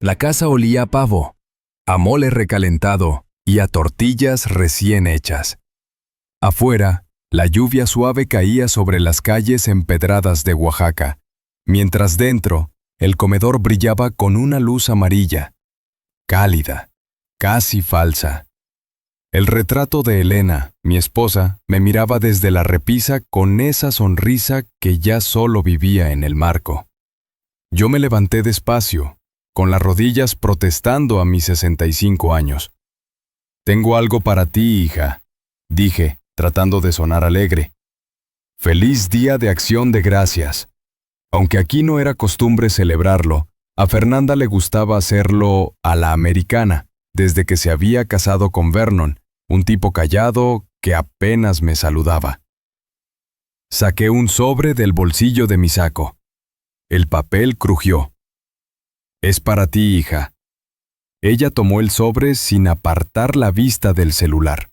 La casa olía a pavo, a mole recalentado y a tortillas recién hechas. Afuera, la lluvia suave caía sobre las calles empedradas de Oaxaca, mientras dentro, el comedor brillaba con una luz amarilla, cálida, casi falsa. El retrato de Elena, mi esposa, me miraba desde la repisa con esa sonrisa que ya solo vivía en el marco. Yo me levanté despacio, con las rodillas protestando a mis 65 años. «Tengo algo para ti, hija», dije, tratando de sonar alegre. «Feliz Día de Acción de Gracias». Aunque aquí no era costumbre celebrarlo, a Fernanda le gustaba hacerlo a la americana, desde que se había casado con Vernon, un tipo callado que apenas me saludaba. Saqué un sobre del bolsillo de mi saco. El papel crujió. «Es para ti, hija». Ella tomó el sobre sin apartar la vista del celular.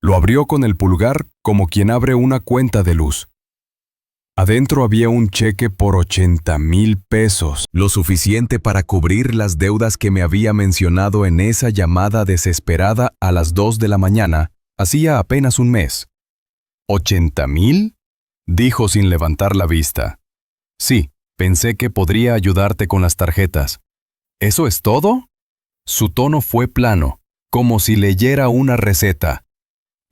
Lo abrió con el pulgar como quien abre una cuenta de luz. Adentro había un cheque por 80,000 pesos, lo suficiente para cubrir las deudas que me había mencionado en esa llamada desesperada a las 2 de la mañana, hacía apenas un mes. ¿80,000? Dijo sin levantar la vista. Sí, pensé que podría ayudarte con las tarjetas. ¿Eso es todo? Su tono fue plano, como si leyera una receta.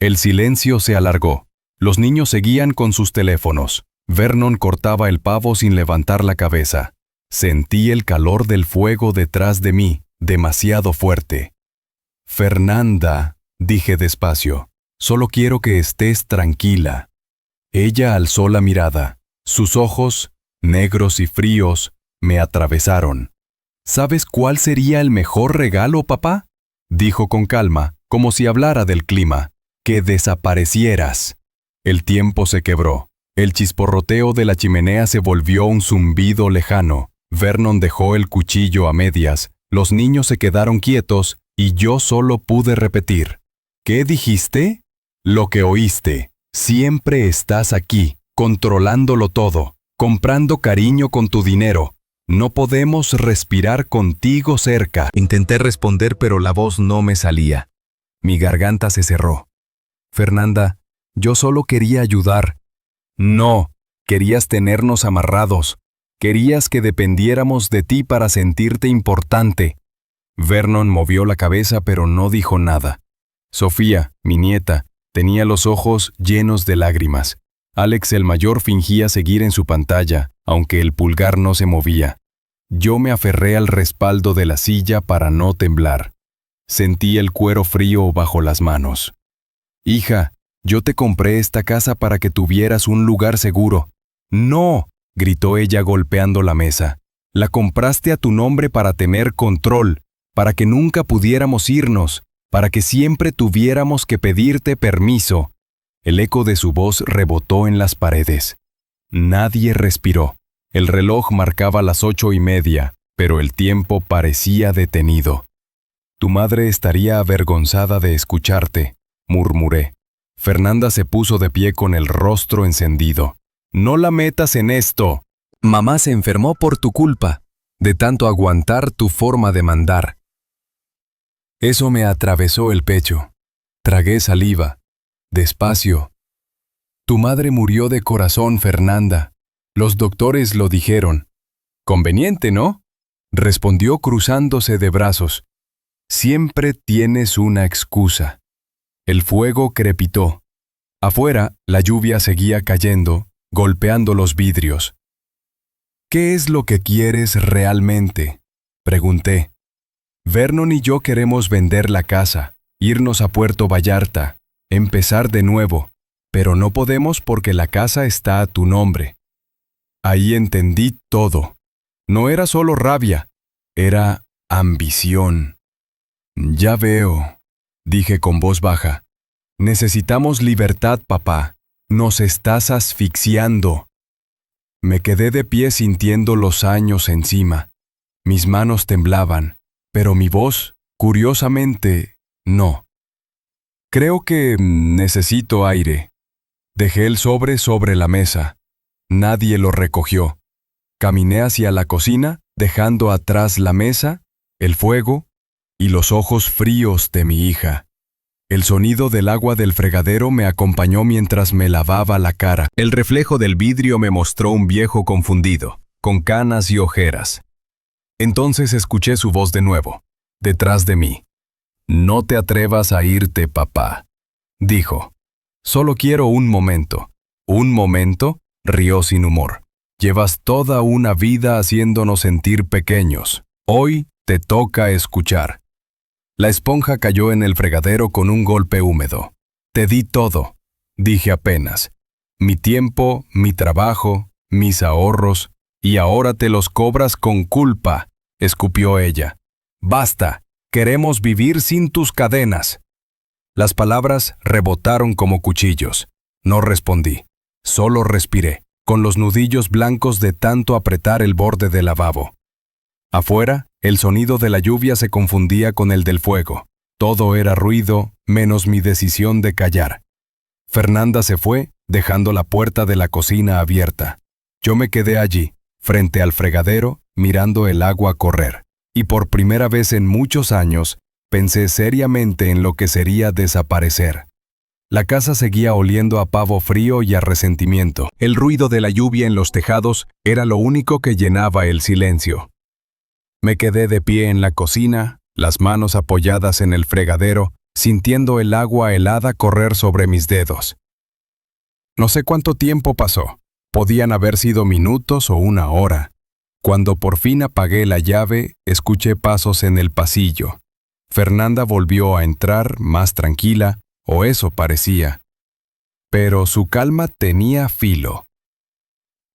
El silencio se alargó. Los niños seguían con sus teléfonos. Vernon cortaba el pavo sin levantar la cabeza. Sentí el calor del fuego detrás de mí, demasiado fuerte. «Fernanda», dije despacio, «solo quiero que estés tranquila». Ella alzó la mirada. Sus ojos, negros y fríos, me atravesaron. «¿Sabes cuál sería el mejor regalo, papá?», dijo con calma, como si hablara del clima. «Que desaparecieras». El tiempo se quebró. El chisporroteo de la chimenea se volvió un zumbido lejano. Vernon dejó el cuchillo a medias, los niños se quedaron quietos y yo solo pude repetir. «¿Qué dijiste?» «Lo que oíste. Siempre estás aquí, controlándolo todo, comprando cariño con tu dinero. No podemos respirar contigo cerca». Intenté responder, pero la voz no me salía. Mi garganta se cerró. «Fernanda, yo solo quería ayudar». «No, querías tenernos amarrados. Querías que dependiéramos de ti para sentirte importante». Vernon movió la cabeza pero no dijo nada. Sofía, mi nieta, tenía los ojos llenos de lágrimas. Alex el mayor fingía seguir en su pantalla, aunque el pulgar no se movía. Yo me aferré al respaldo de la silla para no temblar. Sentí el cuero frío bajo las manos. «Hija, yo te compré esta casa para que tuvieras un lugar seguro». «No», gritó ella golpeando la mesa. «La compraste a tu nombre para tener control, para que nunca pudiéramos irnos, para que siempre tuviéramos que pedirte permiso». El eco de su voz rebotó en las paredes. Nadie respiró. El reloj marcaba las 8:30, pero el tiempo parecía detenido. «Tu madre estaría avergonzada de escucharte», murmuré. Fernanda se puso de pie con el rostro encendido. «No la metas en esto». «Mamá se enfermó por tu culpa, de tanto aguantar tu forma de mandar». Eso me atravesó el pecho. Tragué saliva. Despacio. «Tu madre murió de corazón, Fernanda. Los doctores lo dijeron». «Conveniente, ¿no?», respondió cruzándose de brazos. «Siempre tienes una excusa». El fuego crepitó. Afuera, la lluvia seguía cayendo, golpeando los vidrios. «¿Qué es lo que quieres realmente?», pregunté. «Vernon y yo queremos vender la casa, irnos a Puerto Vallarta, empezar de nuevo, pero no podemos porque la casa está a tu nombre». Ahí entendí todo. No era solo rabia, era ambición. «Ya veo», dije con voz baja. «Necesitamos libertad, papá. Nos estás asfixiando». Me quedé de pie sintiendo los años encima. Mis manos temblaban, pero mi voz, curiosamente, no. «Creo que necesito aire». Dejé el sobre la mesa. Nadie lo recogió. Caminé hacia la cocina, dejando atrás la mesa, el fuego y los ojos fríos de mi hija. El sonido del agua del fregadero me acompañó mientras me lavaba la cara. El reflejo del vidrio me mostró un viejo confundido, con canas y ojeras. Entonces escuché su voz de nuevo, detrás de mí. «No te atrevas a irte, papá», dijo. «Solo quiero un momento». «¿Un momento?», rió sin humor. «Llevas toda una vida haciéndonos sentir pequeños. Hoy te toca escuchar». La esponja cayó en el fregadero con un golpe húmedo. «Te di todo», dije apenas. «Mi tiempo, mi trabajo, mis ahorros, y ahora te los cobras con culpa», escupió ella. «Basta, queremos vivir sin tus cadenas». Las palabras rebotaron como cuchillos. No respondí, solo respiré, con los nudillos blancos de tanto apretar el borde del lavabo. Afuera, el sonido de la lluvia se confundía con el del fuego. Todo era ruido, menos mi decisión de callar. Fernanda se fue, dejando la puerta de la cocina abierta. Yo me quedé allí, frente al fregadero, mirando el agua correr. Y por primera vez en muchos años, pensé seriamente en lo que sería desaparecer. La casa seguía oliendo a pavo frío y a resentimiento. El ruido de la lluvia en los tejados era lo único que llenaba el silencio. Me quedé de pie en la cocina, las manos apoyadas en el fregadero, sintiendo el agua helada correr sobre mis dedos. No sé cuánto tiempo pasó. Podían haber sido minutos o una hora. Cuando por fin apagué la llave, escuché pasos en el pasillo. Fernanda volvió a entrar más tranquila, o eso parecía. Pero su calma tenía filo.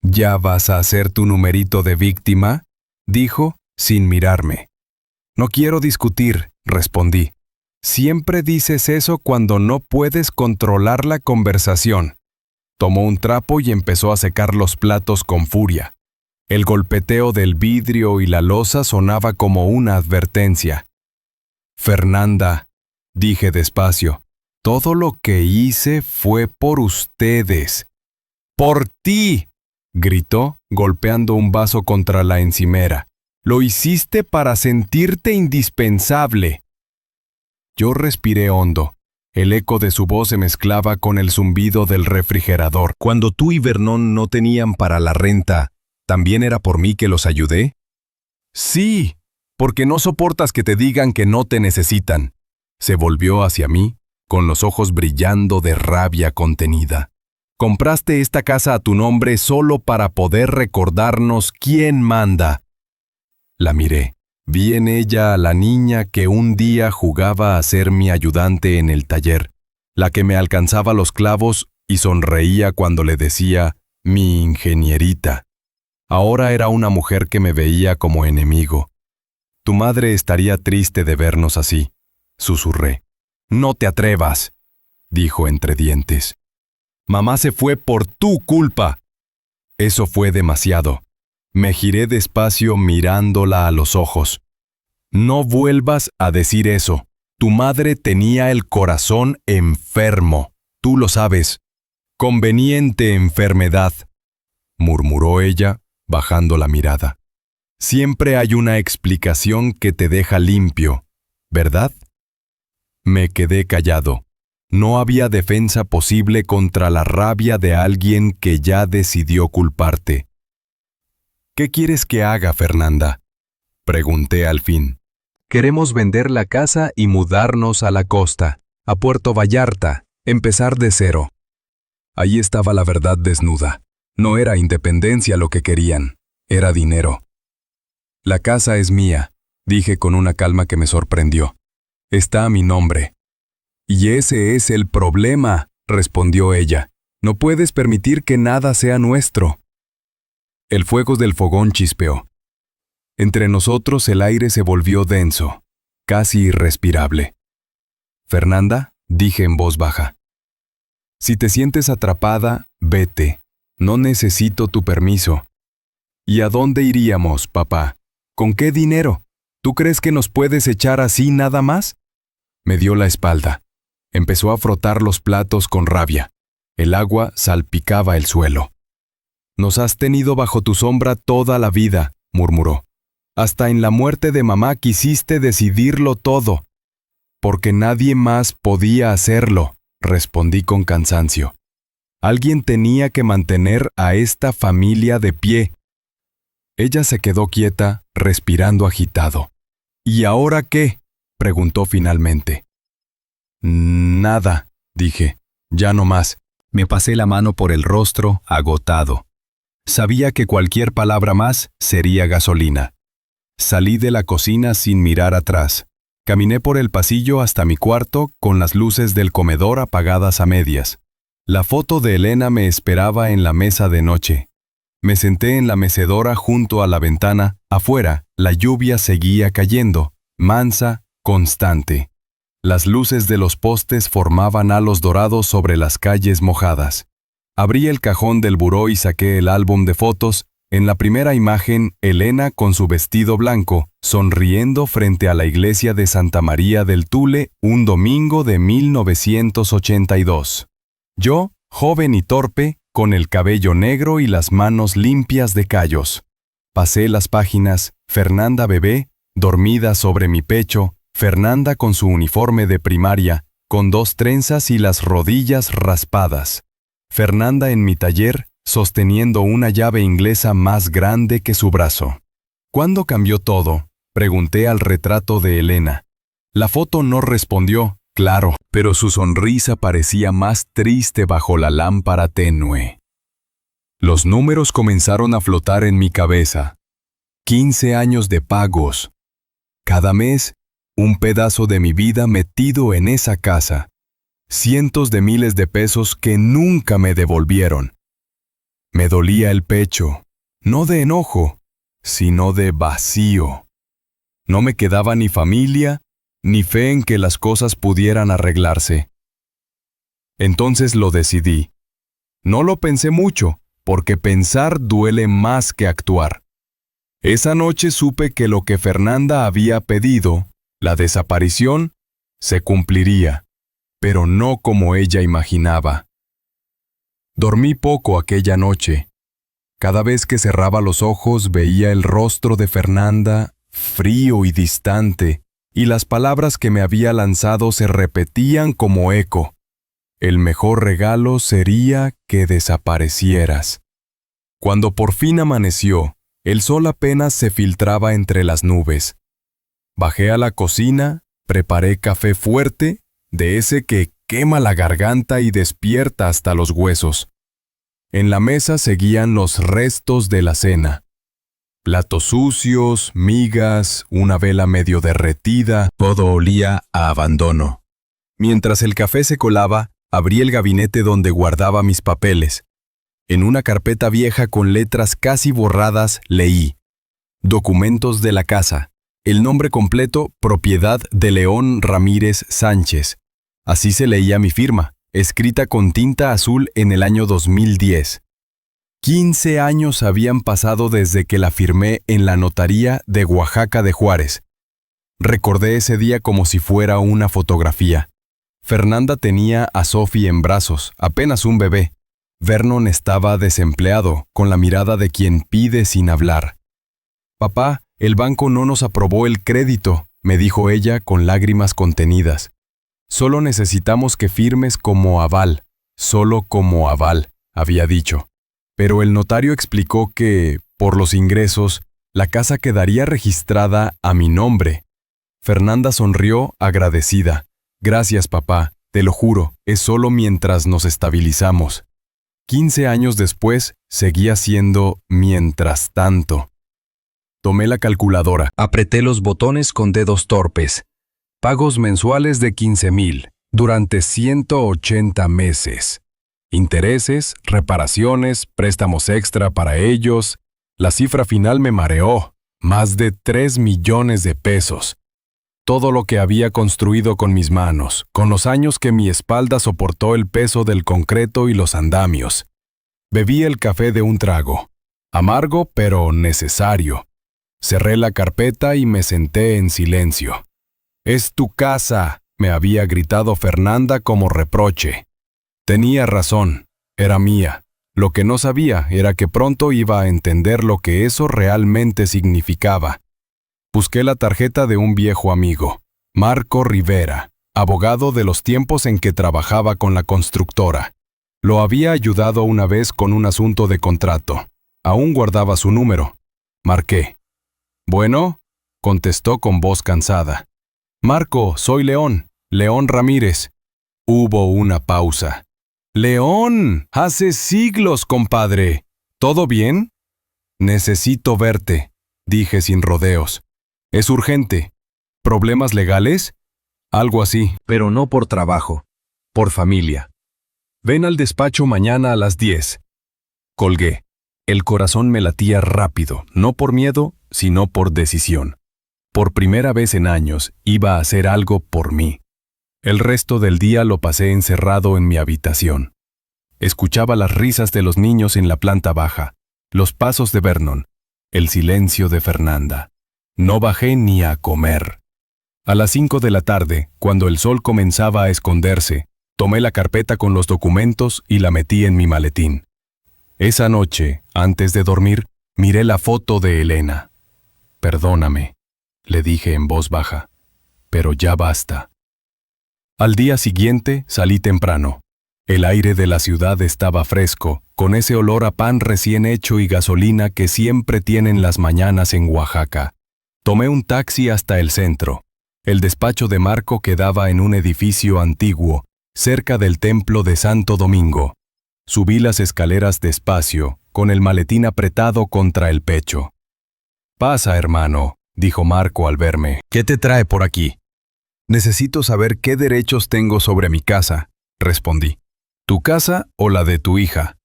«¿Ya vas a hacer tu numerito de víctima?», dijo, sin mirarme. «No quiero discutir», respondí. «Siempre dices eso cuando no puedes controlar la conversación». Tomó un trapo y empezó a secar los platos con furia. El golpeteo del vidrio y la loza sonaba como una advertencia. «Fernanda», dije despacio, «todo lo que hice fue por ustedes». «¡Por ti!», gritó, golpeando un vaso contra la encimera. «Lo hiciste para sentirte indispensable». Yo respiré hondo. El eco de su voz se mezclaba con el zumbido del refrigerador. «Cuando tú y Vernon no tenían para la renta, ¿también era por mí que los ayudé?» «Sí, porque no soportas que te digan que no te necesitan». Se volvió hacia mí, con los ojos brillando de rabia contenida. «Compraste esta casa a tu nombre solo para poder recordarnos quién manda». La miré. Vi en ella a la niña que un día jugaba a ser mi ayudante en el taller, la que me alcanzaba los clavos y sonreía cuando le decía «mi ingenierita». Ahora era una mujer que me veía como enemigo. «Tu madre estaría triste de vernos así», susurré. «No te atrevas», dijo entre dientes. «Mamá se fue por tu culpa». Eso fue demasiado. Me giré despacio mirándola a los ojos. «No vuelvas a decir eso. Tu madre tenía el corazón enfermo. Tú lo sabes. Conveniente enfermedad», murmuró ella, bajando la mirada. «Siempre hay una explicación que te deja limpio, ¿verdad?» Me quedé callado. No había defensa posible contra la rabia de alguien que ya decidió culparte. «¿Qué quieres que haga, Fernanda?», pregunté al fin. «Queremos vender la casa y mudarnos a la costa, a Puerto Vallarta, empezar de cero». Ahí estaba la verdad desnuda. No era independencia lo que querían, era dinero. «La casa es mía», dije con una calma que me sorprendió. «Está a mi nombre». «Y ese es el problema», respondió ella. «No puedes permitir que nada sea nuestro». El fuego del fogón chispeó. Entre nosotros el aire se volvió denso, casi irrespirable. «Fernanda», dije en voz baja, «si te sientes atrapada, vete. No necesito tu permiso». «¿Y a dónde iríamos, papá? ¿Con qué dinero? ¿Tú crees que nos puedes echar así nada más?» Me dio la espalda. Empezó a frotar los platos con rabia. El agua salpicaba el suelo. «Nos has tenido bajo tu sombra toda la vida», murmuró. Hasta en la muerte de mamá quisiste decidirlo todo. Porque nadie más podía hacerlo, respondí con cansancio. Alguien tenía que mantener a esta familia de pie. Ella se quedó quieta, respirando agitado. ¿Y ahora qué?, preguntó finalmente. Nada, dije, ya no más. Me pasé la mano por el rostro, agotado. Sabía que cualquier palabra más sería gasolina. Salí de la cocina sin mirar atrás. Caminé por el pasillo hasta mi cuarto con las luces del comedor apagadas a medias. La foto de Elena me esperaba en la mesa de noche. Me senté en la mecedora junto a la ventana. Afuera, la lluvia seguía cayendo, mansa, constante. Las luces de los postes formaban halos dorados sobre las calles mojadas. Abrí el cajón del buró y saqué el álbum de fotos. En la primera imagen, Elena con su vestido blanco, sonriendo frente a la iglesia de Santa María del Tule, un domingo de 1982. Yo, joven y torpe, con el cabello negro y las manos limpias de callos. Pasé las páginas, Fernanda bebé, dormida sobre mi pecho, Fernanda con su uniforme de primaria, con 2 trenzas y las rodillas raspadas. Fernanda en mi taller, sosteniendo una llave inglesa más grande que su brazo. ¿Cuándo cambió todo?, pregunté al retrato de Elena. La foto no respondió, claro, pero su sonrisa parecía más triste bajo la lámpara tenue. Los números comenzaron a flotar en mi cabeza. 15 años de pagos. Cada mes, un pedazo de mi vida metido en esa casa. Cientos de miles de pesos que nunca me devolvieron. Me dolía el pecho, no de enojo, sino de vacío. No me quedaba ni familia, ni fe en que las cosas pudieran arreglarse. Entonces lo decidí. No lo pensé mucho, porque pensar duele más que actuar. Esa noche supe que lo que Fernanda había pedido, la desaparición, se cumpliría, pero no como ella imaginaba. Dormí poco aquella noche. Cada vez que cerraba los ojos veía el rostro de Fernanda, frío y distante, y las palabras que me había lanzado se repetían como eco. El mejor regalo sería que desaparecieras. Cuando por fin amaneció, el sol apenas se filtraba entre las nubes. Bajé a la cocina, preparé café fuerte, de ese que quema la garganta y despierta hasta los huesos. En la mesa seguían los restos de la cena. Platos sucios, migas, una vela medio derretida, todo olía a abandono. Mientras el café se colaba, abrí el gabinete donde guardaba mis papeles. En una carpeta vieja con letras casi borradas leí: Documentos de la casa. El nombre completo, propiedad de León Ramírez Sánchez. Así se leía mi firma, escrita con tinta azul en el año 2010. 15 años habían pasado desde que la firmé en la notaría de Oaxaca de Juárez. Recordé ese día como si fuera una fotografía. Fernanda tenía a Sophie en brazos, apenas un bebé. Vernon estaba desempleado, con la mirada de quien pide sin hablar. «Papá, el banco no nos aprobó el crédito», me dijo ella con lágrimas contenidas. «Solo necesitamos que firmes como aval, solo como aval», había dicho. Pero el notario explicó que, por los ingresos, la casa quedaría registrada a mi nombre. Fernanda sonrió agradecida. «Gracias, papá, te lo juro, es solo mientras nos estabilizamos». 15 años después, seguía siendo mientras tanto. Tomé la calculadora, apreté los botones con dedos torpes. Pagos mensuales de 15,000, durante 180 meses. Intereses, reparaciones, préstamos extra para ellos. La cifra final me mareó, más de 3 millones de pesos. Todo lo que había construido con mis manos, con los años que mi espalda soportó el peso del concreto y los andamios. Bebí el café de un trago, amargo pero necesario. Cerré la carpeta y me senté en silencio. «Es tu casa», me había gritado Fernanda como reproche. Tenía razón, era mía. Lo que no sabía era que pronto iba a entender lo que eso realmente significaba. Busqué la tarjeta de un viejo amigo, Marco Rivera, abogado de los tiempos en que trabajaba con la constructora. Lo había ayudado una vez con un asunto de contrato. Aún guardaba su número. Marqué. «Bueno», contestó con voz cansada. «Marco, soy León, León Ramírez». Hubo una pausa. «León, hace siglos, compadre. ¿Todo bien?» «Necesito verte», dije sin rodeos. «Es urgente. ¿Problemas legales?» «Algo así, pero no por trabajo. Por familia. Ven al despacho mañana a las 10. Colgué. El corazón me latía rápido, no por miedo, sino por decisión. Por primera vez en años iba a hacer algo por mí. El resto del día lo pasé encerrado en mi habitación. Escuchaba las risas de los niños en la planta baja, los pasos de Vernon, el silencio de Fernanda. No bajé ni a comer. A las 5 de la tarde, cuando el sol comenzaba a esconderse, tomé la carpeta con los documentos y la metí en mi maletín. Esa noche, antes de dormir, miré la foto de Elena. «Perdóname», le dije en voz baja, «pero ya basta». Al día siguiente salí temprano. El aire de la ciudad estaba fresco, con ese olor a pan recién hecho y gasolina que siempre tienen las mañanas en Oaxaca. Tomé un taxi hasta el centro. El despacho de Marco quedaba en un edificio antiguo, cerca del templo de Santo Domingo. Subí las escaleras despacio, con el maletín apretado contra el pecho. «Pasa, hermano», dijo Marco al verme. «¿Qué te trae por aquí?» «Necesito saber qué derechos tengo sobre mi casa», respondí. «¿Tu casa o la de tu hija?»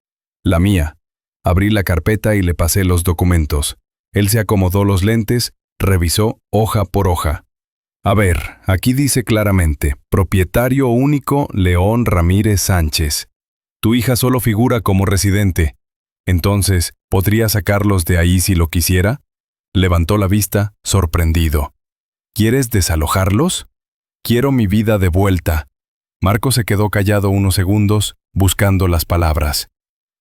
«La mía». Abrí la carpeta y le pasé los documentos. Él se acomodó los lentes, revisó hoja por hoja. «A ver, aquí dice claramente, propietario único León Ramírez Sánchez. Tu hija solo figura como residente. Entonces, ¿podría sacarlos de ahí si lo quisiera?» Levantó la vista, sorprendido. «¿Quieres desalojarlos?» «Quiero mi vida de vuelta». Marco se quedó callado unos segundos, buscando las palabras.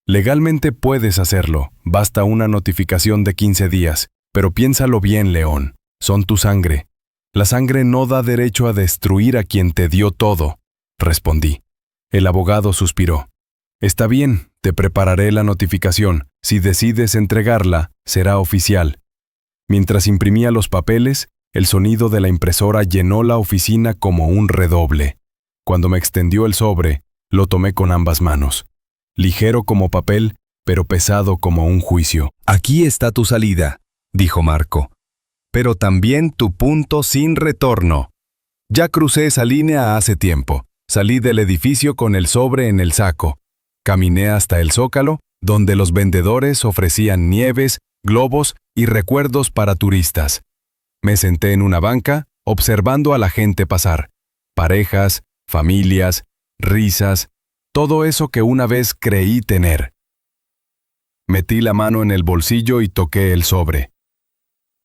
«Legalmente puedes hacerlo, basta una notificación de 15 días, pero piénsalo bien, León, son tu sangre. La sangre no da derecho a destruir a quien te dio todo», respondí. El abogado suspiró. «Está bien, te prepararé la notificación. Si decides entregarla, será oficial». Mientras imprimía los papeles, el sonido de la impresora llenó la oficina como un redoble. Cuando me extendió el sobre, lo tomé con ambas manos. Ligero como papel, pero pesado como un juicio. «Aquí está tu salida», dijo Marco. «Pero también tu punto sin retorno. Ya crucé esa línea hace tiempo. Salí del edificio con el sobre en el saco. Caminé hasta el Zócalo, donde los vendedores ofrecían nieves, globos y recuerdos para turistas. Me senté en una banca, observando a la gente pasar. Parejas, familias, risas, todo eso que una vez creí tener. Metí la mano en el bolsillo y toqué el sobre.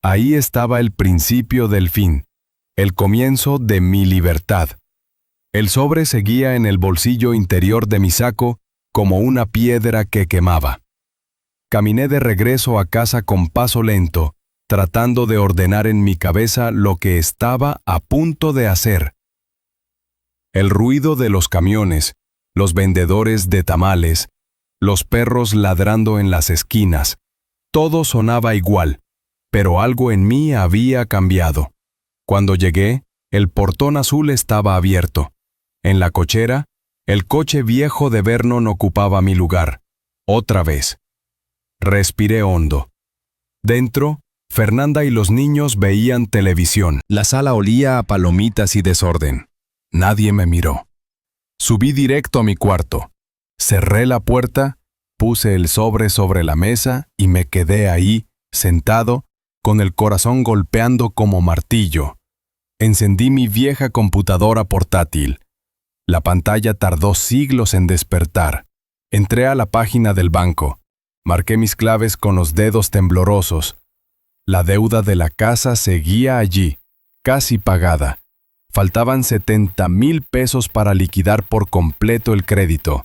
Ahí estaba el principio del fin, el comienzo de mi libertad. El sobre seguía en el bolsillo interior de mi saco como una piedra que quemaba. Caminé de regreso a casa con paso lento, tratando de ordenar en mi cabeza lo que estaba a punto de hacer. El ruido de los camiones, los vendedores de tamales, los perros ladrando en las esquinas, todo sonaba igual, pero algo en mí había cambiado. Cuando llegué, el portón azul estaba abierto. En la cochera, el coche viejo de Vernon ocupaba mi lugar. Otra vez. Respiré hondo. Dentro, Fernanda y los niños veían televisión. La sala olía a palomitas y desorden. Nadie me miró. Subí directo a mi cuarto. Cerré la puerta, puse el sobre la mesa y me quedé ahí, sentado, con el corazón golpeando como martillo. Encendí mi vieja computadora portátil. La pantalla tardó siglos en despertar. Entré a la página del banco. Marqué mis claves con los dedos temblorosos. La deuda de la casa seguía allí, casi pagada. Faltaban 70,000 pesos para liquidar por completo el crédito.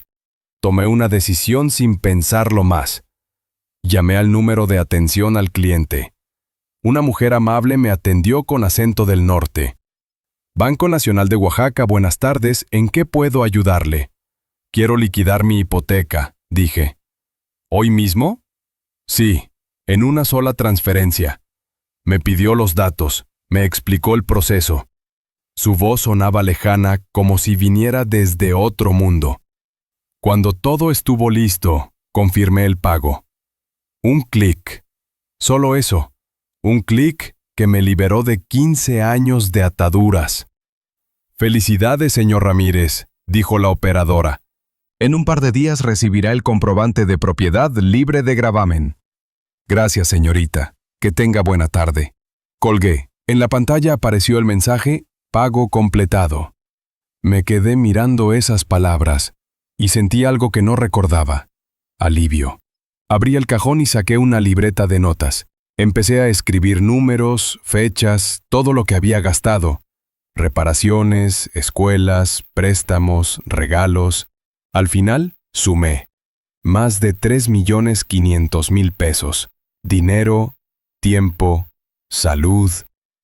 Tomé una decisión sin pensarlo más. Llamé al número de atención al cliente. Una mujer amable me atendió con acento del norte. Banco Nacional de Oaxaca, buenas tardes, ¿en qué puedo ayudarle? Quiero liquidar mi hipoteca, dije. ¿Hoy mismo? Sí, en una sola transferencia. Me pidió los datos, me explicó el proceso. Su voz sonaba lejana como si viniera desde otro mundo. Cuando todo estuvo listo, confirmé el pago. Un clic. Solo eso. Un clic que me liberó de 15 años de ataduras. Felicidades, señor Ramírez, dijo la operadora. En un par de días recibirá el comprobante de propiedad libre de gravamen. Gracias, señorita. Que tenga buena tarde. Colgué. En la pantalla apareció el mensaje «Pago completado». Me quedé mirando esas palabras y sentí algo que no recordaba. Alivio. Abrí el cajón y saqué una libreta de notas. Empecé a escribir números, fechas, todo lo que había gastado. Reparaciones, escuelas, préstamos, regalos. Al final, sumé. Más de 3.500.000 pesos. Dinero, tiempo, salud,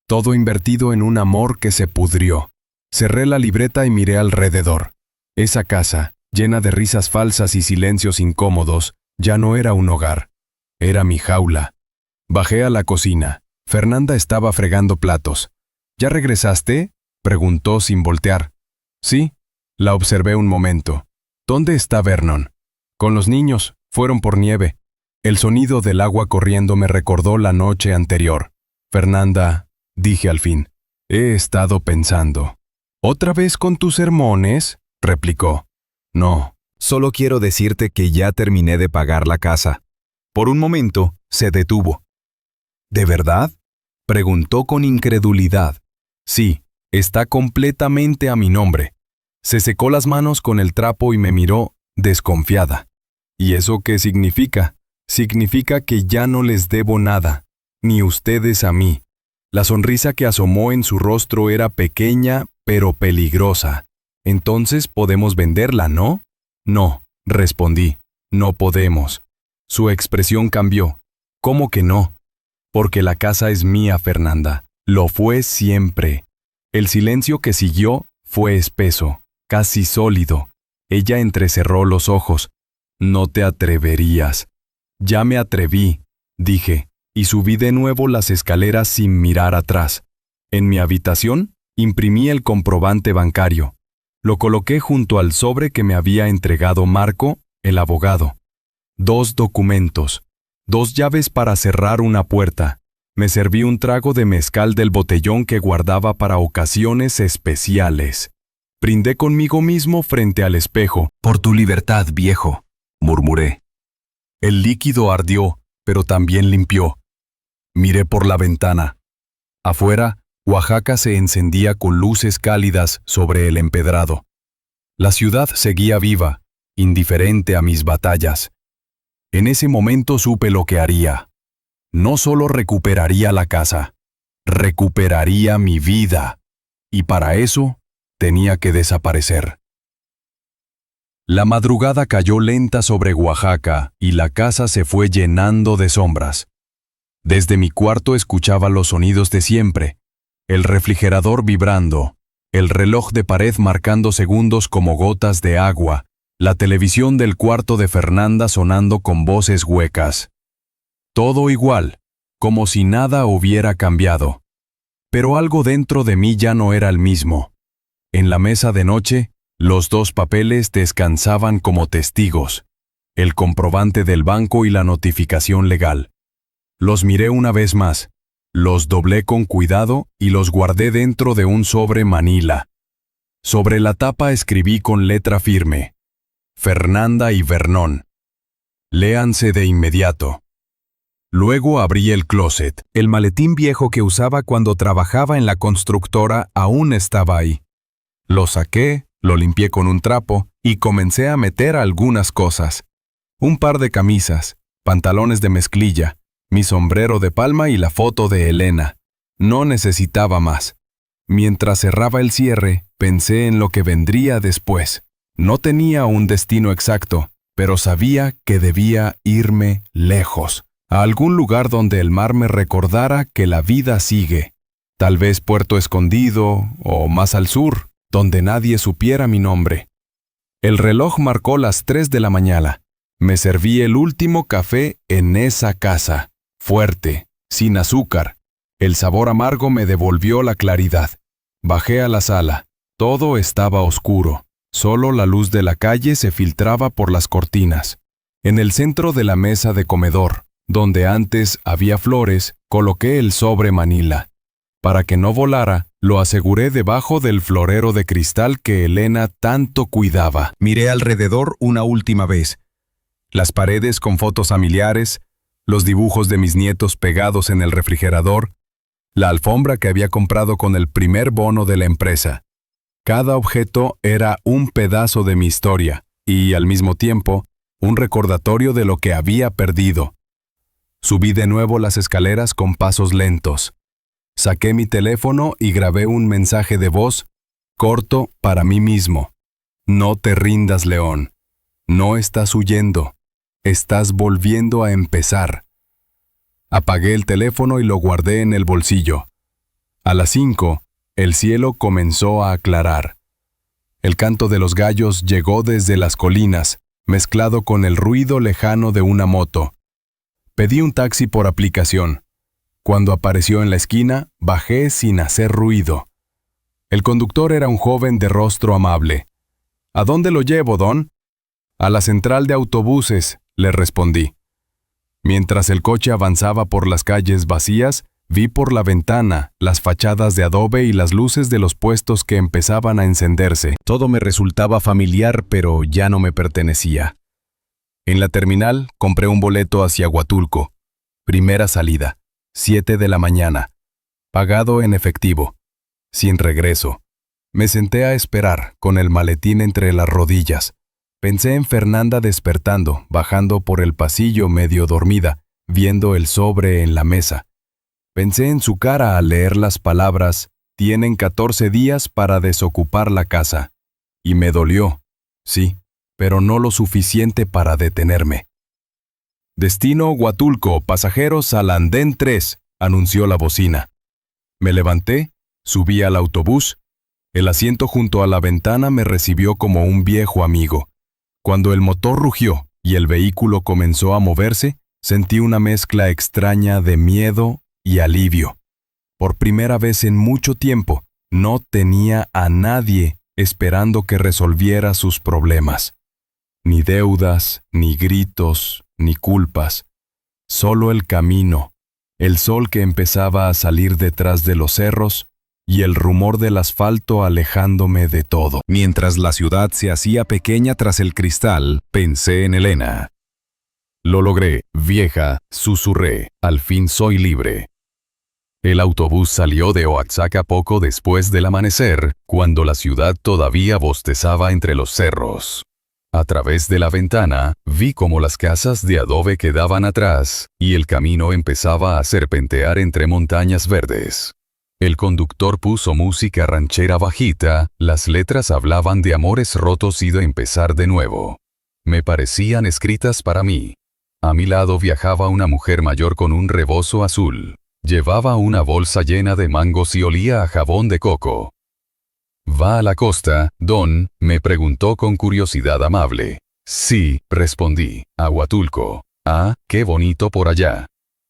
todo invertido en un amor que se pudrió. Cerré la libreta y miré alrededor. Esa casa, llena de risas falsas y silencios incómodos, ya no era un hogar. Era mi jaula. Bajé a la cocina. Fernanda estaba fregando platos. ¿Ya regresaste?, preguntó sin voltear. Sí, la observé un momento. ¿Dónde está Vernon? Con los niños, fueron por nieve. El sonido del agua corriendo me recordó la noche anterior. Fernanda, dije al fin, he estado pensando. ¿Otra vez con tus sermones?, replicó. No, solo quiero decirte que ya terminé de pagar la casa. Por un momento, se detuvo. ¿De verdad?, preguntó con incredulidad. Sí, está completamente a mi nombre. Se secó las manos con el trapo y me miró, desconfiada. ¿Y eso qué significa? Significa que ya no les debo nada, ni ustedes a mí. La sonrisa que asomó en su rostro era pequeña, pero peligrosa. Entonces podemos venderla, ¿no? No, respondí, no podemos. Su expresión cambió. ¿Cómo que no? Porque la casa es mía, Fernanda. Lo fue siempre. El silencio que siguió fue espeso, casi sólido. Ella entrecerró los ojos. No te atreverías. Ya me atreví, dije, y subí de nuevo las escaleras sin mirar atrás. En mi habitación, imprimí el comprobante bancario. Lo coloqué junto al sobre que me había entregado Marco, el abogado. 2 documentos, 2 llaves para cerrar una puerta. Me serví un trago de mezcal del botellón que guardaba para ocasiones especiales. Brindé conmigo mismo frente al espejo. Por tu libertad, viejo, murmuré. El líquido ardió, pero también limpió. Miré por la ventana. Afuera, Oaxaca se encendía con luces cálidas sobre el empedrado. La ciudad seguía viva, indiferente a mis batallas. En ese momento supe lo que haría. No solo recuperaría la casa, recuperaría mi vida. Y para eso, tenía que desaparecer. La madrugada cayó lenta sobre Oaxaca y la casa se fue llenando de sombras. Desde mi cuarto escuchaba los sonidos de siempre, el refrigerador vibrando, el reloj de pared marcando segundos como gotas de agua, la televisión del cuarto de Fernanda sonando con voces huecas. Todo igual, como si nada hubiera cambiado. Pero algo dentro de mí ya no era el mismo. En la mesa de noche, los 2 papeles descansaban como testigos, el comprobante del banco y la notificación legal. Los miré una vez más, los doblé con cuidado y los guardé dentro de un sobre manila. Sobre la tapa escribí con letra firme: Fernanda y Vernon. Léanse de inmediato. Luego abrí el closet. El maletín viejo que usaba cuando trabajaba en la constructora aún estaba ahí. Lo saqué, lo limpié con un trapo y comencé a meter algunas cosas. Un par de camisas, pantalones de mezclilla, mi sombrero de palma y la foto de Elena. No necesitaba más. Mientras cerraba el cierre, pensé en lo que vendría después. No tenía un destino exacto, pero sabía que debía irme lejos. a algún lugar donde el mar me recordara que la vida sigue. Tal vez Puerto Escondido o más al sur, donde nadie supiera mi nombre. El reloj marcó las 3 de la mañana. Me serví el último café en esa casa, fuerte, sin azúcar. El sabor amargo me devolvió la claridad. Bajé a la sala. Todo estaba oscuro. Solo la luz de la calle se filtraba por las cortinas. En el centro de la mesa de comedor, donde antes había flores, coloqué el sobre Manila. Para que no volara, lo aseguré debajo del florero de cristal que Elena tanto cuidaba. Miré alrededor una última vez. Las paredes con fotos familiares, los dibujos de mis nietos pegados en el refrigerador, la alfombra que había comprado con el primer bono de la empresa. Cada objeto era un pedazo de mi historia y, al mismo tiempo, un recordatorio de lo que había perdido. Subí de nuevo las escaleras con pasos lentos. Saqué mi teléfono y grabé un mensaje de voz, corto, para mí mismo. No te rindas, León. No estás huyendo. Estás volviendo a empezar. Apagué el teléfono y lo guardé en el bolsillo. A las 5, el cielo comenzó a aclarar. El canto de los gallos llegó desde las colinas, mezclado con el ruido lejano de una moto. Pedí un taxi por aplicación. Cuando apareció en la esquina, bajé sin hacer ruido. El conductor era un joven de rostro amable. ¿A dónde lo llevo, don? A la central de autobuses, le respondí. Mientras el coche avanzaba por las calles vacías, vi por la ventana las fachadas de adobe y las luces de los puestos que empezaban a encenderse. Todo me resultaba familiar, pero ya no me pertenecía. En la terminal compré un boleto hacia Huatulco. Primera salida, 7 de la mañana. Pagado en efectivo. Sin regreso. Me senté a esperar, con el maletín entre las rodillas. Pensé en Fernanda despertando, bajando por el pasillo medio dormida, viendo el sobre en la mesa. Pensé en su cara al leer las palabras, tienen 14 días para desocupar la casa. Y me dolió, sí, pero no lo suficiente para detenerme. Destino Huatulco, pasajeros al andén 3, anunció la bocina. Me levanté, subí al autobús. El asiento junto a la ventana me recibió como un viejo amigo. Cuando el motor rugió y el vehículo comenzó a moverse, sentí una mezcla extraña de miedo y alivio. Por primera vez en mucho tiempo, no tenía a nadie esperando que resolviera sus problemas. Ni deudas, ni gritos, ni culpas. Solo el camino, el sol que empezaba a salir detrás de los cerros y el rumor del asfalto alejándome de todo. Mientras la ciudad se hacía pequeña tras el cristal, pensé en Elena. Lo logré, vieja, susurré, al fin soy libre. El autobús salió de Oaxaca poco después del amanecer, cuando la ciudad todavía bostezaba entre los cerros. A través de la ventana, vi cómo las casas de adobe quedaban atrás, y el camino empezaba a serpentear entre montañas verdes. El conductor puso música ranchera bajita, las letras hablaban de amores rotos y de empezar de nuevo. Me parecían escritas para mí. A mi lado viajaba una mujer mayor con un rebozo azul. Llevaba una bolsa llena de mangos y olía a jabón de coco. ¿Va a la costa, don?, me preguntó con curiosidad amable. Sí, respondí, a Huatulco. Ah, qué bonito por allá.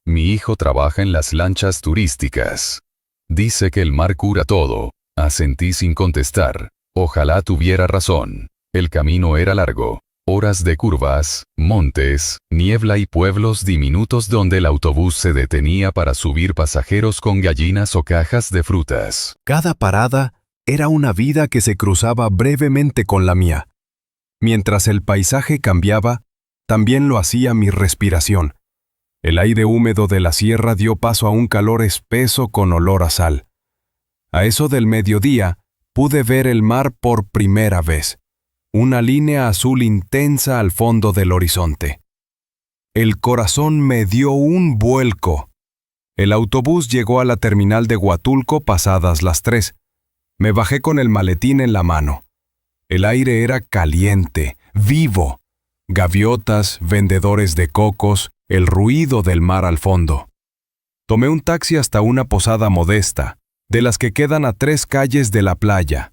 Mi hijo trabaja en las lanchas turísticas. Dice que el mar cura todo. Asentí sin contestar. Ojalá tuviera razón. El camino era largo. Horas de curvas, montes, niebla y pueblos diminutos donde el autobús se detenía para subir pasajeros con gallinas o cajas de frutas. Cada parada era una vida que se cruzaba brevemente con la mía. Mientras el paisaje cambiaba, también lo hacía mi respiración. El aire húmedo de la sierra dio paso a un calor espeso con olor a sal. A eso del mediodía, pude ver el mar por primera vez. Una línea azul intensa al fondo del horizonte. El corazón me dio un vuelco. El autobús llegó a la terminal de Huatulco pasadas las 3. Me bajé con el maletín en la mano. El aire era caliente, vivo. Gaviotas, vendedores de cocos, el ruido del mar al fondo. Tomé un taxi hasta una posada modesta, de las que quedan a 3 calles de la playa.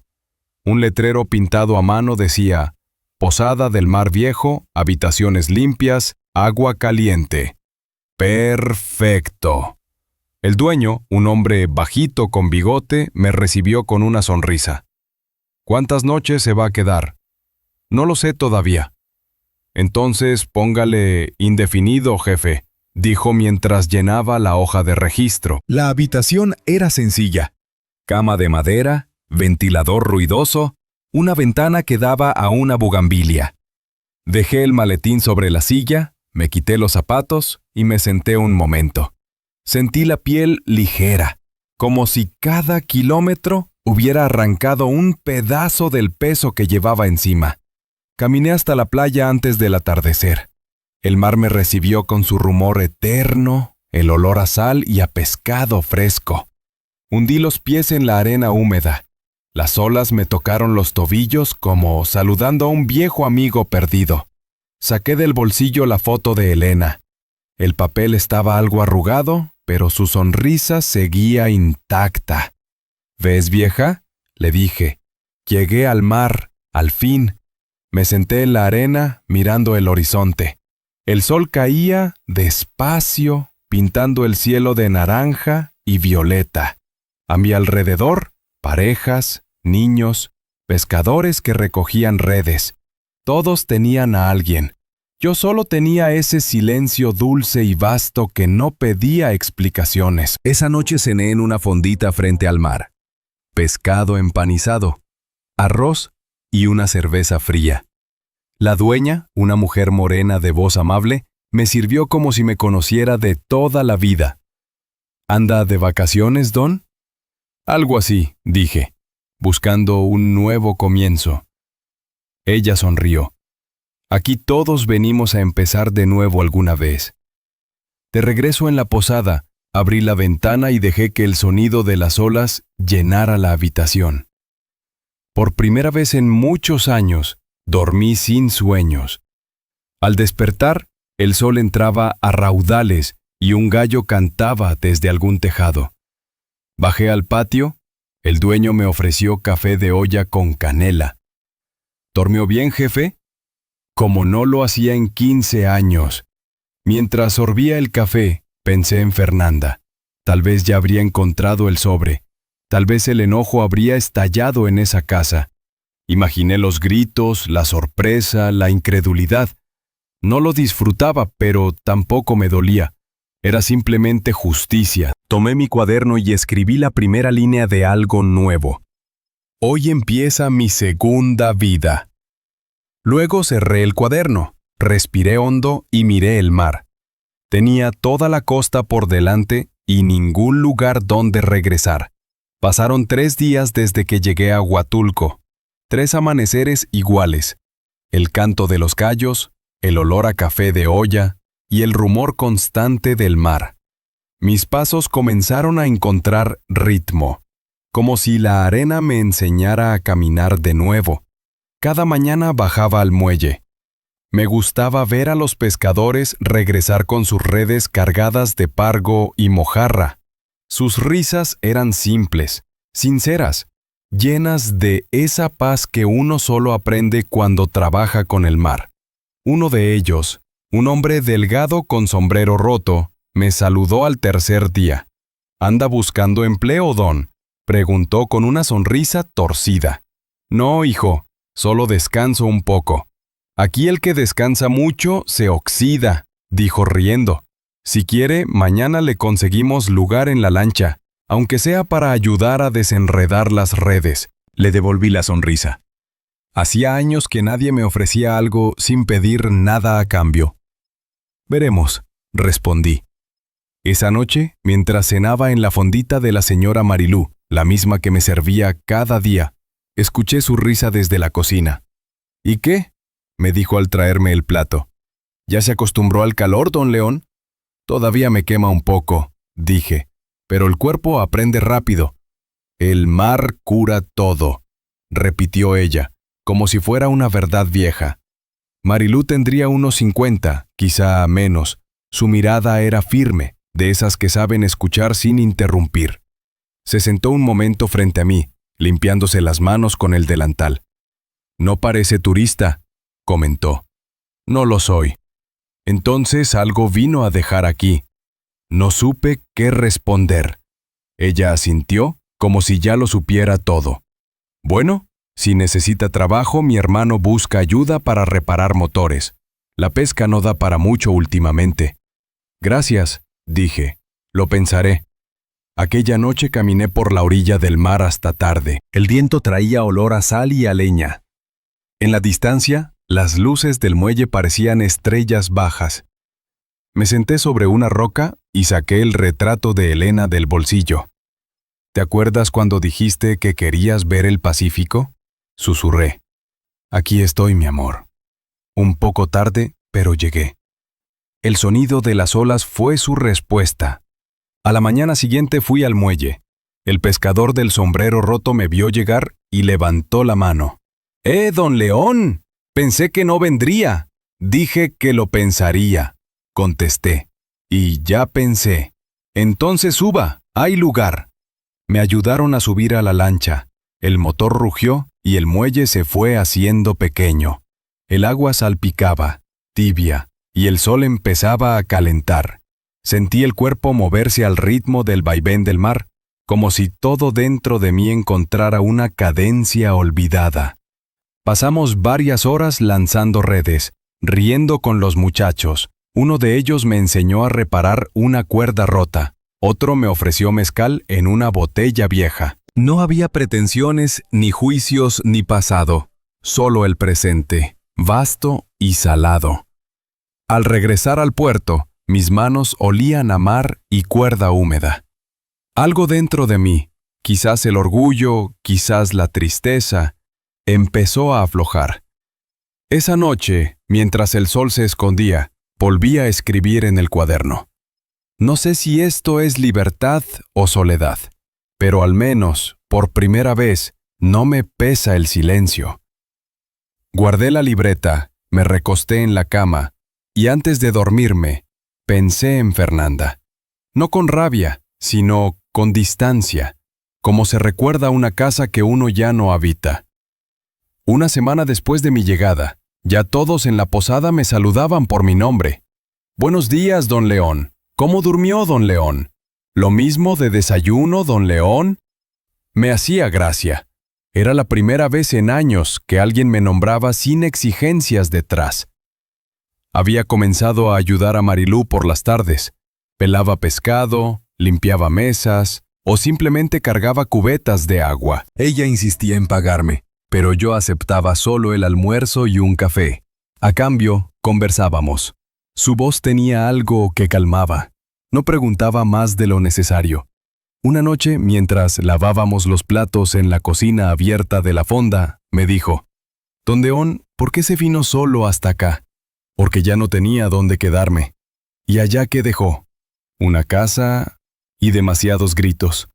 Un letrero pintado a mano decía: Posada del Mar Viejo, habitaciones limpias, agua caliente. ¡Perfecto! El dueño, un hombre bajito con bigote, me recibió con una sonrisa. ¿Cuántas noches se va a quedar? No lo sé todavía. Entonces póngale indefinido, jefe, dijo mientras llenaba la hoja de registro. La habitación era sencilla. Cama de madera, ventilador ruidoso, una ventana que daba a una bugambilia. Dejé el maletín sobre la silla, me quité los zapatos y me senté un momento. Sentí la piel ligera, como si cada kilómetro hubiera arrancado un pedazo del peso que llevaba encima. Caminé hasta la playa antes del atardecer. El mar me recibió con su rumor eterno, el olor a sal y a pescado fresco. Hundí los pies en la arena húmeda. Las olas me tocaron los tobillos como saludando a un viejo amigo perdido. Saqué del bolsillo la foto de Elena. El papel estaba algo arrugado, pero su sonrisa seguía intacta. ¿Ves, vieja?, le dije. Llegué al mar, al fin. Me senté en la arena, mirando el horizonte. El sol caía despacio, pintando el cielo de naranja y violeta. A mi alrededor, parejas, niños, pescadores que recogían redes. Todos tenían a alguien. Yo solo tenía ese silencio dulce y vasto que no pedía explicaciones. Esa noche cené en una fondita frente al mar. Pescado empanizado, arroz y una cerveza fría. La dueña, una mujer morena de voz amable, me sirvió como si me conociera de toda la vida. ¿Anda de vacaciones, Don? Algo así, dije, buscando un nuevo comienzo. Ella sonrió. Aquí todos venimos a empezar de nuevo alguna vez. De regreso en la posada, abrí la ventana y dejé que el sonido de las olas llenara la habitación. Por primera vez en muchos años, dormí sin sueños. Al despertar, el sol entraba a raudales y un gallo cantaba desde algún tejado. Bajé al patio, el dueño me ofreció café de olla con canela. ¿Dormió bien, jefe? Como no lo hacía en 15 años. Mientras sorbía el café, pensé en Fernanda. Tal vez ya habría encontrado el sobre. Tal vez el enojo habría estallado en esa casa. Imaginé los gritos, la sorpresa, la incredulidad. No lo disfrutaba, pero tampoco me dolía. Era simplemente justicia. Tomé mi cuaderno y escribí la primera línea de algo nuevo. Hoy empieza mi segunda vida. Luego cerré el cuaderno, respiré hondo y miré el mar. Tenía toda la costa por delante y ningún lugar donde regresar. Pasaron 3 días desde que llegué a Huatulco. 3 amaneceres iguales. El canto de los gallos, el olor a café de olla y el rumor constante del mar. Mis pasos comenzaron a encontrar ritmo, como si la arena me enseñara a caminar de nuevo. Cada mañana bajaba al muelle. Me gustaba ver a los pescadores regresar con sus redes cargadas de pargo y mojarra. Sus risas eran simples, sinceras, llenas de esa paz que uno solo aprende cuando trabaja con el mar. Uno de ellos, un hombre delgado con sombrero roto, me saludó al tercer día. ¿Anda buscando empleo, Don?, preguntó con una sonrisa torcida. No, hijo, solo descanso un poco. Aquí el que descansa mucho se oxida, dijo riendo. Si quiere, mañana le conseguimos lugar en la lancha, aunque sea para ayudar a desenredar las redes. Le devolví la sonrisa. Hacía años que nadie me ofrecía algo sin pedir nada a cambio. Veremos, respondí. Esa noche, mientras cenaba en la fondita de la señora Marilú, la misma que me servía cada día, escuché su risa desde la cocina. ¿Y qué?, me dijo al traerme el plato. ¿Ya se acostumbró al calor, don León? Todavía me quema un poco, dije, pero el cuerpo aprende rápido. El mar cura todo, repitió ella, como si fuera una verdad vieja. Marilú tendría unos 50, quizá menos, Su mirada era firme, de esas que saben escuchar sin interrumpir. Se sentó un momento frente a mí, limpiándose las manos con el delantal. «No parece turista», comentó. «No lo soy». Entonces algo vino a dejar aquí. No supe qué responder. Ella asintió, como si ya lo supiera todo. «Bueno, si necesita trabajo, mi hermano busca ayuda para reparar motores. La pesca no da para mucho últimamente». «Gracias», dije. «Lo pensaré». Aquella noche caminé por la orilla del mar hasta tarde. El viento traía olor a sal y a leña. En la distancia, las luces del muelle parecían estrellas bajas. Me senté sobre una roca y saqué el retrato de Elena del bolsillo. «¿Te acuerdas cuando dijiste que querías ver el Pacífico?», susurré. «Aquí estoy, mi amor». Un poco tarde, pero llegué. El sonido de las olas fue su respuesta. A la mañana siguiente fui al muelle. El pescador del sombrero roto me vio llegar y levantó la mano. Don León! Pensé que no vendría». «Dije que lo pensaría», contesté. «Y ya pensé». «Entonces suba, hay lugar». Me ayudaron a subir a la lancha. El motor rugió y el muelle se fue haciendo pequeño. El agua salpicaba, tibia, y el sol empezaba a calentar. Sentí el cuerpo moverse al ritmo del vaivén del mar, como si todo dentro de mí encontrara una cadencia olvidada. Pasamos varias horas lanzando redes, riendo con los muchachos. Uno de ellos me enseñó a reparar una cuerda rota. Otro me ofreció mezcal en una botella vieja. No había pretensiones, ni juicios, ni pasado. Solo el presente, vasto y salado. Al regresar al puerto, mis manos olían a mar y cuerda húmeda. Algo dentro de mí, quizás el orgullo, quizás la tristeza, empezó a aflojar. Esa noche, mientras el sol se escondía, volví a escribir en el cuaderno. No sé si esto es libertad o soledad, pero al menos, por primera vez, no me pesa el silencio. Guardé la libreta, me recosté en la cama, y antes de dormirme, pensé en Fernanda. No con rabia, sino con distancia, como se recuerda una casa que uno ya no habita. Una semana después de mi llegada, ya todos en la posada me saludaban por mi nombre. «Buenos días, don León. ¿Cómo durmió, don León? ¿Lo mismo de desayuno, don León?» Me hacía gracia. Era la primera vez en años que alguien me nombraba sin exigencias detrás. Había comenzado a ayudar a Marilú por las tardes. Pelaba pescado, limpiaba mesas o simplemente cargaba cubetas de agua. Ella insistía en pagarme, pero yo aceptaba solo el almuerzo y un café. A cambio, conversábamos. Su voz tenía algo que calmaba. No preguntaba más de lo necesario. Una noche, mientras lavábamos los platos en la cocina abierta de la fonda, me dijo: «Don León, ¿por qué se vino solo hasta acá?» «Porque ya no tenía dónde quedarme». «¿Y allá qué dejó?» «Una casa y demasiados gritos».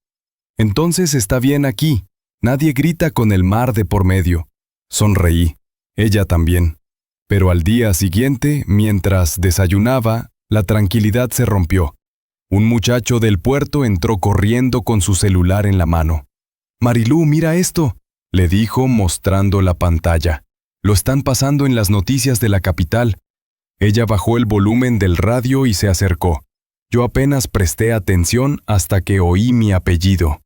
«Entonces está bien aquí. Nadie grita con el mar de por medio». Sonreí. Ella también. Pero al día siguiente, mientras desayunaba, la tranquilidad se rompió. Un muchacho del puerto entró corriendo con su celular en la mano. «Marilú, mira esto», le dijo mostrando la pantalla. «Lo están pasando en las noticias de la capital». Ella bajó el volumen del radio y se acercó. Yo apenas presté atención hasta que oí mi apellido.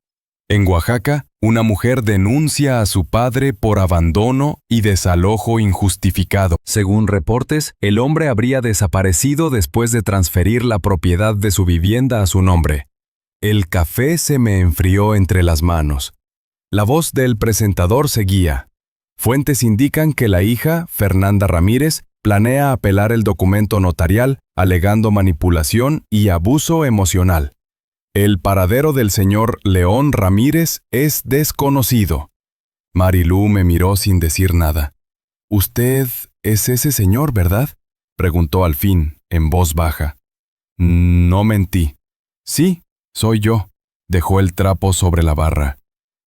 En Oaxaca, una mujer denuncia a su padre por abandono y desalojo injustificado. Según reportes, el hombre habría desaparecido después de transferir la propiedad de su vivienda a su nombre. El café se me enfrió entre las manos. La voz del presentador seguía. Fuentes indican que la hija, Fernanda Ramírez, planea apelar el documento notarial, alegando manipulación y abuso emocional. El paradero del señor León Ramírez es desconocido. Marilú me miró sin decir nada. «¿Usted es ese señor, verdad?», preguntó al fin, en voz baja. No mentí. «Sí, soy yo», dejó el trapo sobre la barra.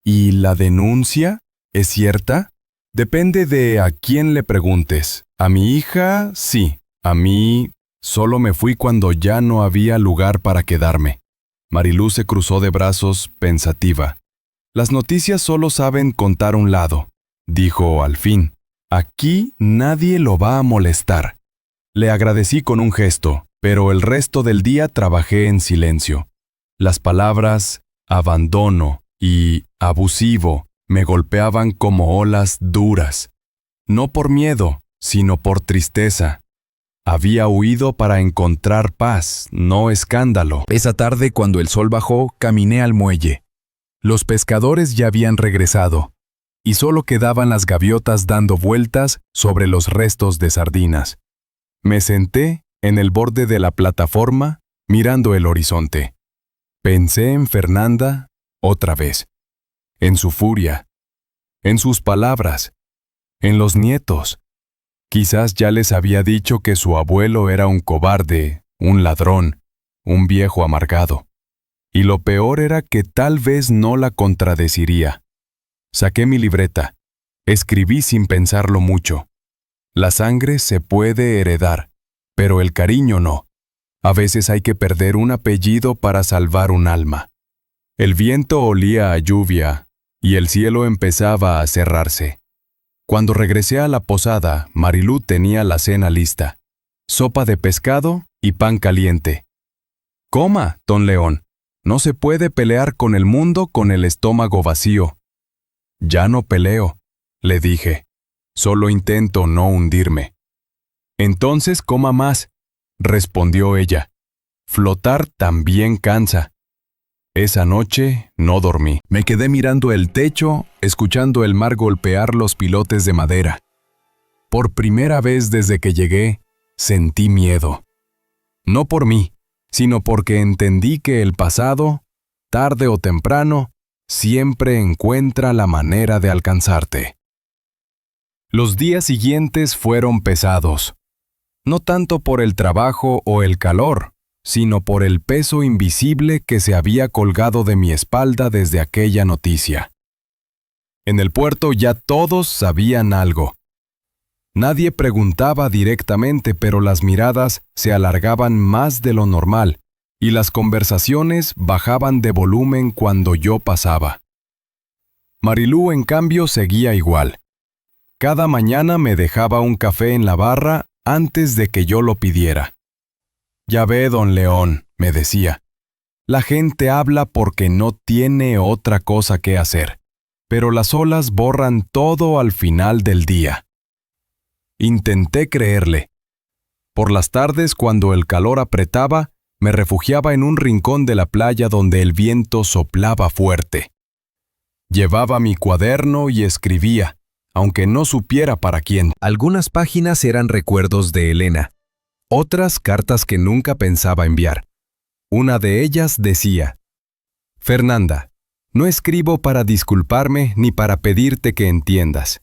«¿Y la denuncia? ¿Es cierta?» «Depende de a quién le preguntes. A mi hija, sí. A mí, Solo me fui cuando ya no había lugar para quedarme. Marilú se cruzó de brazos, pensativa. Las noticias solo saben contar un lado, dijo al fin. Aquí nadie lo va a molestar. Le agradecí con un gesto, pero el resto del día trabajé en silencio. Las palabras abandono y abusivo me golpeaban como olas duras. No por miedo, sino por tristeza. Había huido para encontrar paz, no escándalo. Esa tarde, cuando el sol bajó, caminé al muelle. Los pescadores ya habían regresado, y solo quedaban las gaviotas dando vueltas sobre los restos de sardinas. Me senté en el borde de la plataforma, mirando el horizonte. Pensé en Fernanda otra vez, en su furia, en sus palabras, en los nietos. Quizás ya les había dicho que su abuelo era un cobarde, un ladrón, un viejo amargado. Y lo peor era que tal vez no la contradeciría. Saqué mi libreta. Escribí sin pensarlo mucho. La sangre se puede heredar, pero el cariño no. A veces hay que perder un apellido para salvar un alma. El viento olía a lluvia y el cielo empezaba a cerrarse. Cuando regresé a la posada, Marilú tenía la cena lista. Sopa de pescado y pan caliente. Coma, don León. No se puede pelear con el mundo con el estómago vacío. Ya no peleo, le dije. Solo intento no hundirme. Entonces coma más, respondió ella. Flotar también cansa. Esa noche no dormí. Me quedé mirando el techo, escuchando el mar golpear los pilotes de madera. Por primera vez desde que llegué, sentí miedo. No por mí, sino porque entendí que el pasado, tarde o temprano, siempre encuentra la manera de alcanzarte. Los días siguientes fueron pesados. No tanto por el trabajo o el calor, sino por el peso invisible que se había colgado de mi espalda desde aquella noticia. En el puerto ya todos sabían algo. Nadie preguntaba directamente, pero las miradas se alargaban más de lo normal, y las conversaciones bajaban de volumen cuando yo pasaba. Marilú, en cambio, seguía igual. Cada mañana me dejaba un café en la barra antes de que yo lo pidiera. Ya ve, don León, me decía, la gente habla porque no tiene otra cosa que hacer, pero las olas borran todo al final del día. Intenté creerle. Por las tardes, cuando el calor apretaba, me refugiaba en un rincón de la playa donde el viento soplaba fuerte. Llevaba mi cuaderno y escribía, aunque no supiera para quién. Algunas páginas eran recuerdos de Elena, otras cartas que nunca pensaba enviar. Una de ellas decía: Fernanda, no escribo para disculparme ni para pedirte que entiendas.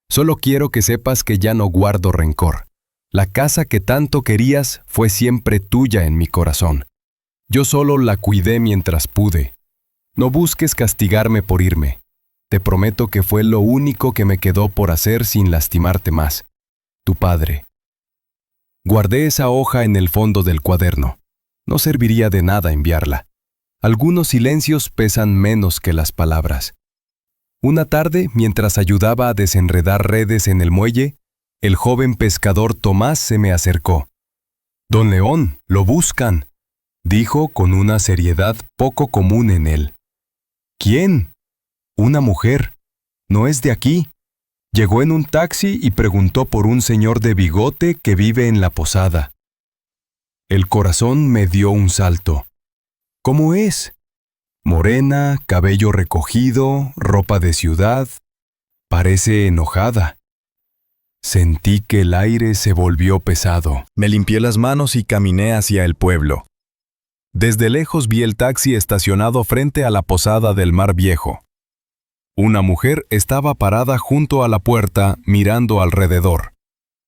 Solo quiero que sepas que ya no guardo rencor. La casa que tanto querías fue siempre tuya en mi corazón. Yo solo la cuidé mientras pude. No busques castigarme por irme. Te prometo que fue lo único que me quedó por hacer sin lastimarte más. Tu padre. Guardé esa hoja en el fondo del cuaderno. No serviría de nada enviarla. Algunos silencios pesan menos que las palabras. Una tarde, mientras ayudaba a desenredar redes en el muelle, el joven pescador Tomás se me acercó. «Don León, lo buscan», dijo con una seriedad poco común en él. «¿Quién?» «Una mujer. No es de aquí. Llegó en un taxi y preguntó por un señor de bigote que vive en la posada». El corazón me dio un salto. «¿Cómo es?» «Morena, cabello recogido, ropa de ciudad. Parece enojada». Sentí que el aire se volvió pesado. Me limpié las manos y caminé hacia el pueblo. Desde lejos vi el taxi estacionado frente a la posada del Mar Viejo. Una mujer estaba parada junto a la puerta mirando alrededor.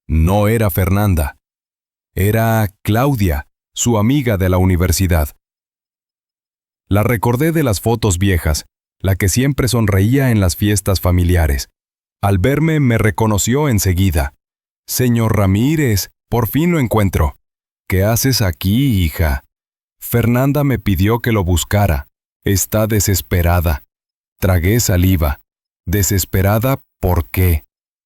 No era Fernanda. Era Claudia, su amiga de la universidad. La recordé de las fotos viejas, la que siempre sonreía en las fiestas familiares. Al verme me reconoció enseguida. «Señor Ramírez, por fin lo encuentro». ¿Qué haces aquí, hija? Fernanda me pidió que lo buscara. Está desesperada. Tragué saliva. ¿Desesperada por qué?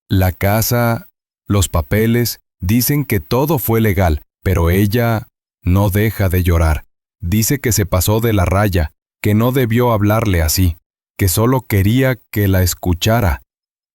La casa, los papeles, dicen que todo fue legal, pero ella no deja de llorar. Dice que se pasó de la raya, que no debió hablarle así, que solo quería que la escuchara.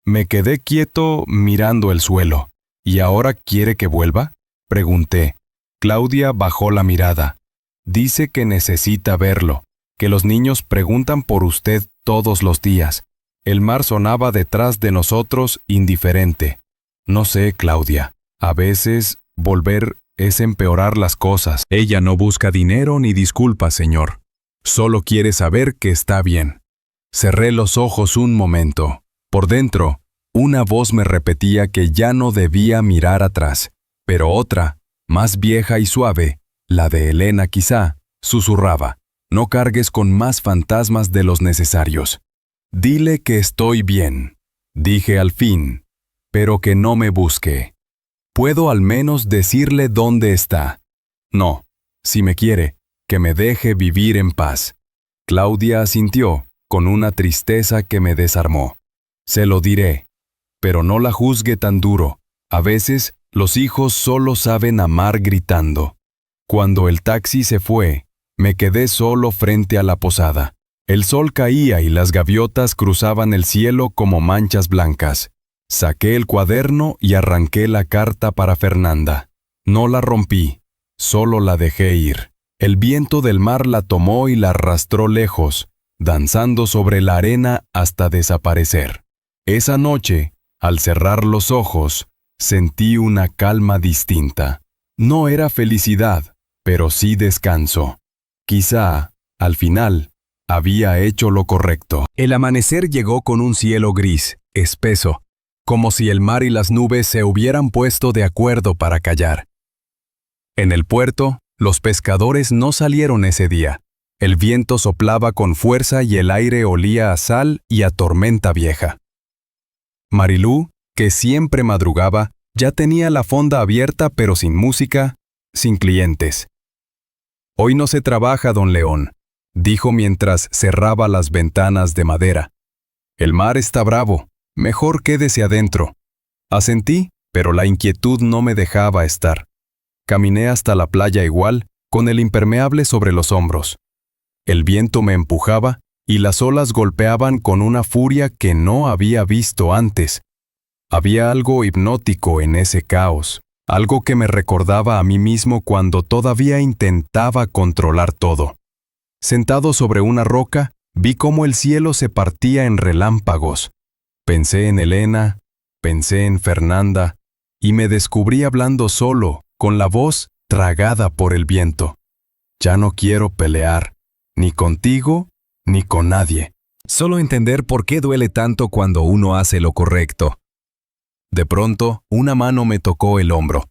Me quedé quieto mirando el suelo. ¿Y ahora quiere que vuelva?, pregunté. Claudia bajó la mirada. Dice que necesita verlo, que los niños preguntan por usted todos los días. El mar sonaba detrás de nosotros indiferente. No sé, Claudia. A veces, volver es empeorar las cosas. Ella no busca dinero ni disculpas, señor. Solo quiere saber que está bien. Cerré los ojos un momento. Por dentro, una voz me repetía que ya no debía mirar atrás, pero otra, más vieja y suave, la de Elena quizá, susurraba: no cargues con más fantasmas de los necesarios. Dile que estoy bien, dije al fin, pero que no me busque. ¿Puedo al menos decirle dónde está? No, si me quiere, que me deje vivir en paz. Claudia asintió, con una tristeza que me desarmó. Se lo diré, pero no la juzgue tan duro. A veces, los hijos solo saben amar gritando. Cuando el taxi se fue, me quedé solo frente a la posada. El sol caía y las gaviotas cruzaban el cielo como manchas blancas. Saqué el cuaderno y arranqué la carta para Fernanda. No la rompí, solo la dejé ir. El viento del mar la tomó y la arrastró lejos, danzando sobre la arena hasta desaparecer. Esa noche, al cerrar los ojos, sentí una calma distinta. No era felicidad, pero sí descanso. Quizá, al final, había hecho lo correcto. El amanecer llegó con un cielo gris, espeso, como si el mar y las nubes se hubieran puesto de acuerdo para callar. En el puerto, los pescadores no salieron ese día. El viento soplaba con fuerza y el aire olía a sal y a tormenta vieja. Marilú, que siempre madrugaba, ya tenía la fonda abierta pero sin música, sin clientes. Hoy no se trabaja, don León, dijo mientras cerraba las ventanas de madera. El mar está bravo, mejor quédese adentro. Asentí, pero la inquietud no me dejaba estar. Caminé hasta la playa igual, con el impermeable sobre los hombros. El viento me empujaba y las olas golpeaban con una furia que no había visto antes. Había algo hipnótico en ese caos, algo que me recordaba a mí mismo cuando todavía intentaba controlar todo. Sentado sobre una roca, vi cómo el cielo se partía en relámpagos. Pensé en Elena, pensé en Fernanda, y me descubrí hablando solo, con la voz tragada por el viento. Ya no quiero pelear, ni contigo, ni con nadie. Solo entender por qué duele tanto cuando uno hace lo correcto. De pronto, una mano me tocó el hombro.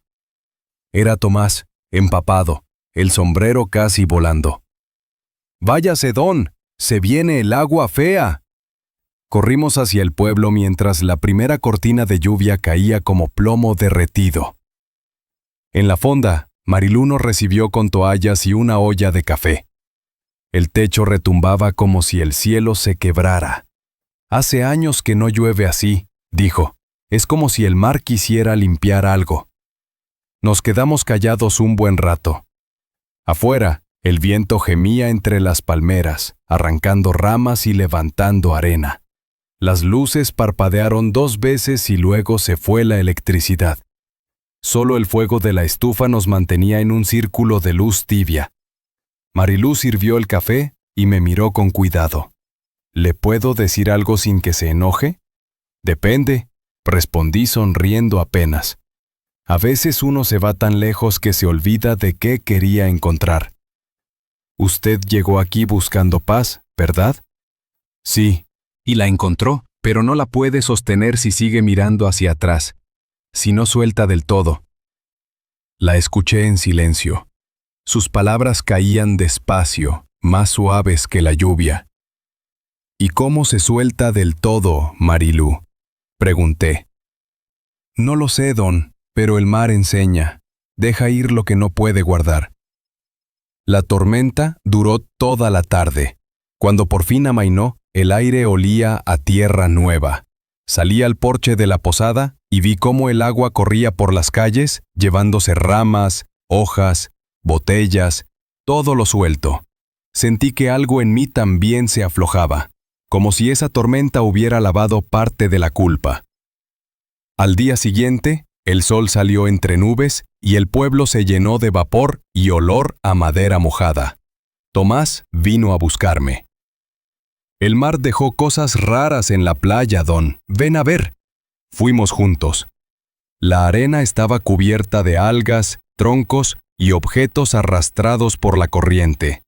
Era Tomás, empapado, el sombrero casi volando. «¡Váyase, don! ¡Se viene el agua fea!». Corrimos hacia el pueblo mientras la primera cortina de lluvia caía como plomo derretido. En la fonda, Marilú nos recibió con toallas y una olla de café. El techo retumbaba como si el cielo se quebrara. «Hace años que no llueve así», dijo. «Es como si el mar quisiera limpiar algo». Nos quedamos callados un buen rato. Afuera, el viento gemía entre las palmeras, arrancando ramas y levantando arena. Las luces parpadearon 2 veces y luego se fue la electricidad. Solo el fuego de la estufa nos mantenía en un círculo de luz tibia. Marilú sirvió el café y me miró con cuidado. «¿Le puedo decir algo sin que se enoje?». «Depende», respondí sonriendo apenas. A veces uno se va tan lejos que se olvida de qué quería encontrar. «Usted llegó aquí buscando paz, ¿verdad?». «Sí, y la encontró, pero no la puede sostener si sigue mirando hacia atrás, si no suelta del todo». La escuché en silencio. Sus palabras caían despacio, más suaves que la lluvia. «¿Y cómo se suelta del todo, Marilú?», pregunté. «No lo sé, don, pero el mar enseña. Deja ir lo que no puede guardar. La tormenta duró toda la tarde. Cuando por fin amainó, el aire olía a tierra nueva. Salí al porche de la posada y vi cómo el agua corría por las calles, llevándose ramas, hojas, botellas, todo lo suelto. Sentí que algo en mí también se aflojaba, como si esa tormenta hubiera lavado parte de la culpa. Al día siguiente, el sol salió entre nubes y el pueblo se llenó de vapor y olor a madera mojada. Tomás vino a buscarme. El mar dejó cosas raras en la playa, Don. Ven a ver. Fuimos juntos. La arena estaba cubierta de algas, troncos y objetos arrastrados por la corriente.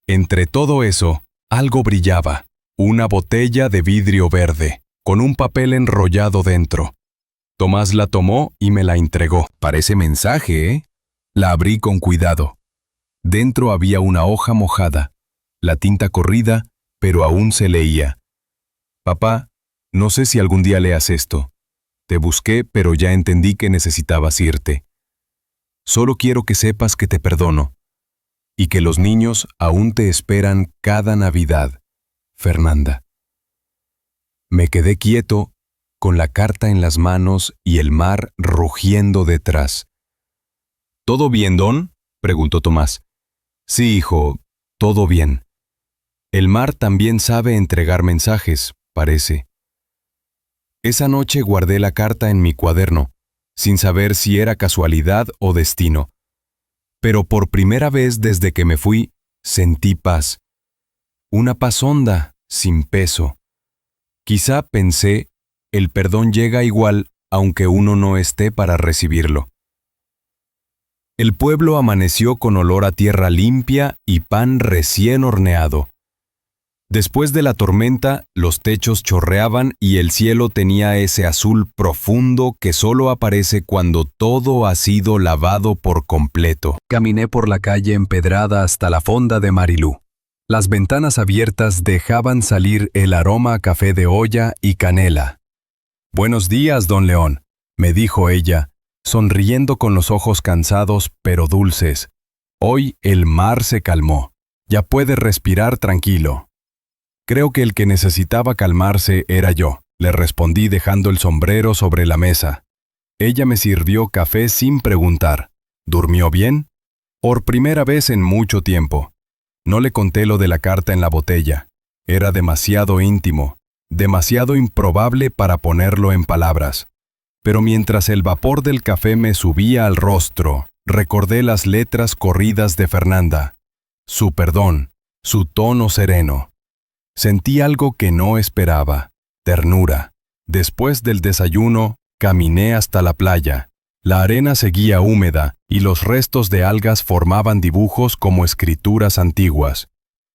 Entre todo eso, algo brillaba. Una botella de vidrio verde, con un papel enrollado dentro. Tomás la tomó y me la entregó. Parece mensaje, ¿eh? La abrí con cuidado. Dentro había una hoja mojada, la tinta corrida, pero aún se leía. Papá, no sé si algún día leas esto. Te busqué, pero ya entendí que necesitabas irte. Solo quiero que sepas que te perdono y que los niños aún te esperan cada Navidad. Fernanda. Me quedé quieto, con la carta en las manos y el mar rugiendo detrás. ¿Todo bien, Don?, preguntó Tomás. Sí, hijo, todo bien. El mar también sabe entregar mensajes, parece. Esa noche guardé la carta en mi cuaderno, sin saber si era casualidad o destino. Pero por primera vez desde que me fui, sentí paz. Una paz honda, sin peso. Quizá pensé, el perdón llega igual, aunque uno no esté para recibirlo. El pueblo amaneció con olor a tierra limpia y pan recién horneado. Después de la tormenta, los techos chorreaban y el cielo tenía ese azul profundo que solo aparece cuando todo ha sido lavado por completo. Caminé por la calle empedrada hasta la fonda de Marilú. Las ventanas abiertas dejaban salir el aroma a café de olla y canela. «Buenos días, don León», me dijo ella, sonriendo con los ojos cansados pero dulces. «Hoy el mar se calmó. Ya puede respirar tranquilo». Creo que el que necesitaba calmarse era yo, le respondí dejando el sombrero sobre la mesa. Ella me sirvió café sin preguntar. ¿Durmió bien? Por primera vez en mucho tiempo. No le conté lo de la carta en la botella. Era demasiado íntimo, demasiado improbable para ponerlo en palabras. Pero mientras el vapor del café me subía al rostro, recordé las letras corridas de Fernanda. Su perdón, su tono sereno. Sentí algo que no esperaba, ternura. Después del desayuno, caminé hasta la playa. La arena seguía húmeda y los restos de algas formaban dibujos como escrituras antiguas.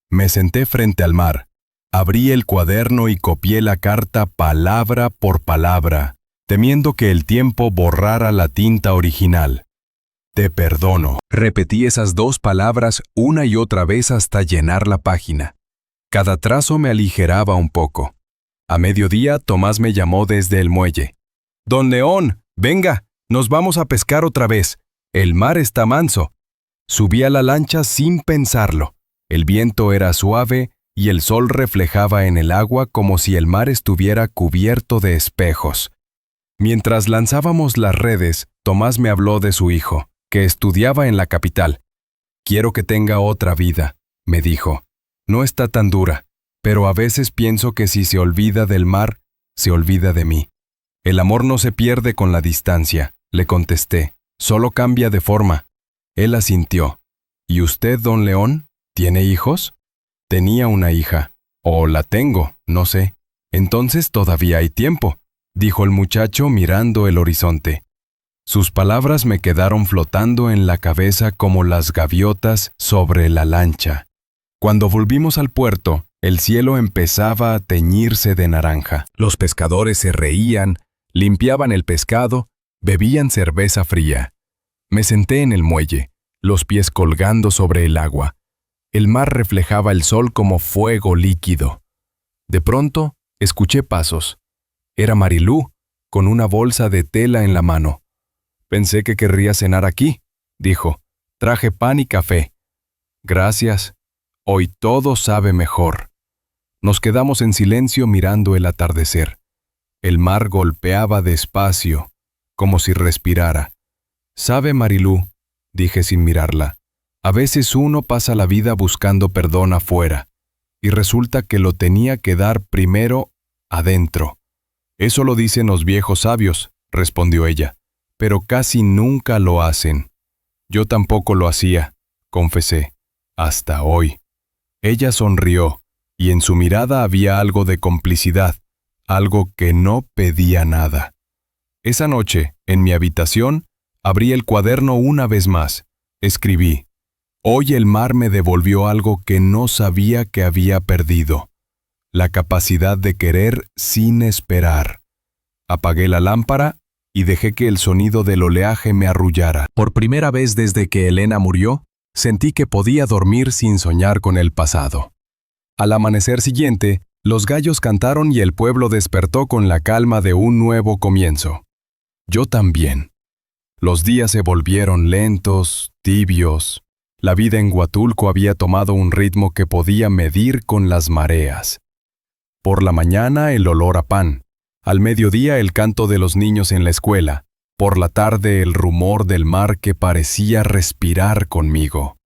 Me senté frente al mar. Abrí el cuaderno y copié la carta palabra por palabra, temiendo que el tiempo borrara la tinta original. Te perdono. Repetí esas dos palabras una y otra vez hasta llenar la página. Cada trazo me aligeraba un poco. A mediodía, Tomás me llamó desde el muelle. «Don León, venga, nos vamos a pescar otra vez. El mar está manso». Subí a la lancha sin pensarlo. El viento era suave y el sol reflejaba en el agua como si el mar estuviera cubierto de espejos. Mientras lanzábamos las redes, Tomás me habló de su hijo, que estudiaba en la capital. «Quiero que tenga otra vida», me dijo. «No está tan dura, pero a veces pienso que si se olvida del mar, se olvida de mí». «El amor no se pierde con la distancia», le contesté, «solo cambia de forma». Él asintió. «¿Y usted, don León, tiene hijos?» «Tenía una hija. O la tengo, no sé». «Entonces todavía hay tiempo», dijo el muchacho mirando el horizonte. Sus palabras me quedaron flotando en la cabeza como las gaviotas sobre la lancha. Cuando volvimos al puerto, el cielo empezaba a teñirse de naranja. Los pescadores se reían, limpiaban el pescado, bebían cerveza fría. Me senté en el muelle, los pies colgando sobre el agua. El mar reflejaba el sol como fuego líquido. De pronto, escuché pasos. Era Marilú, con una bolsa de tela en la mano. Pensé que querría cenar aquí, dijo. Traje pan y café. Gracias. Hoy todo sabe mejor. Nos quedamos en silencio mirando el atardecer. El mar golpeaba despacio, como si respirara. «¿Sabe, Marilú?», dije sin mirarla, «a veces uno pasa la vida buscando perdón afuera, y resulta que lo tenía que dar primero adentro». «Eso lo dicen los viejos sabios», respondió ella, «pero casi nunca lo hacen». «Yo tampoco lo hacía», confesé, «hasta hoy». Ella sonrió, y en su mirada había algo de complicidad, algo que no pedía nada. Esa noche, en mi habitación, abrí el cuaderno una vez más. Escribí: «Hoy el mar me devolvió algo que no sabía que había perdido. La capacidad de querer sin esperar». Apagué la lámpara y dejé que el sonido del oleaje me arrullara. Por primera vez desde que Elena murió, sentí que podía dormir sin soñar con el pasado. Al amanecer siguiente, los gallos cantaron y el pueblo despertó con la calma de un nuevo comienzo. Yo también. Los días se volvieron lentos, tibios. La vida en Huatulco había tomado un ritmo que podía medir con las mareas. Por la mañana el olor a pan. Al mediodía el canto de los niños en la escuela. Por la tarde el rumor del mar que parecía respirar conmigo.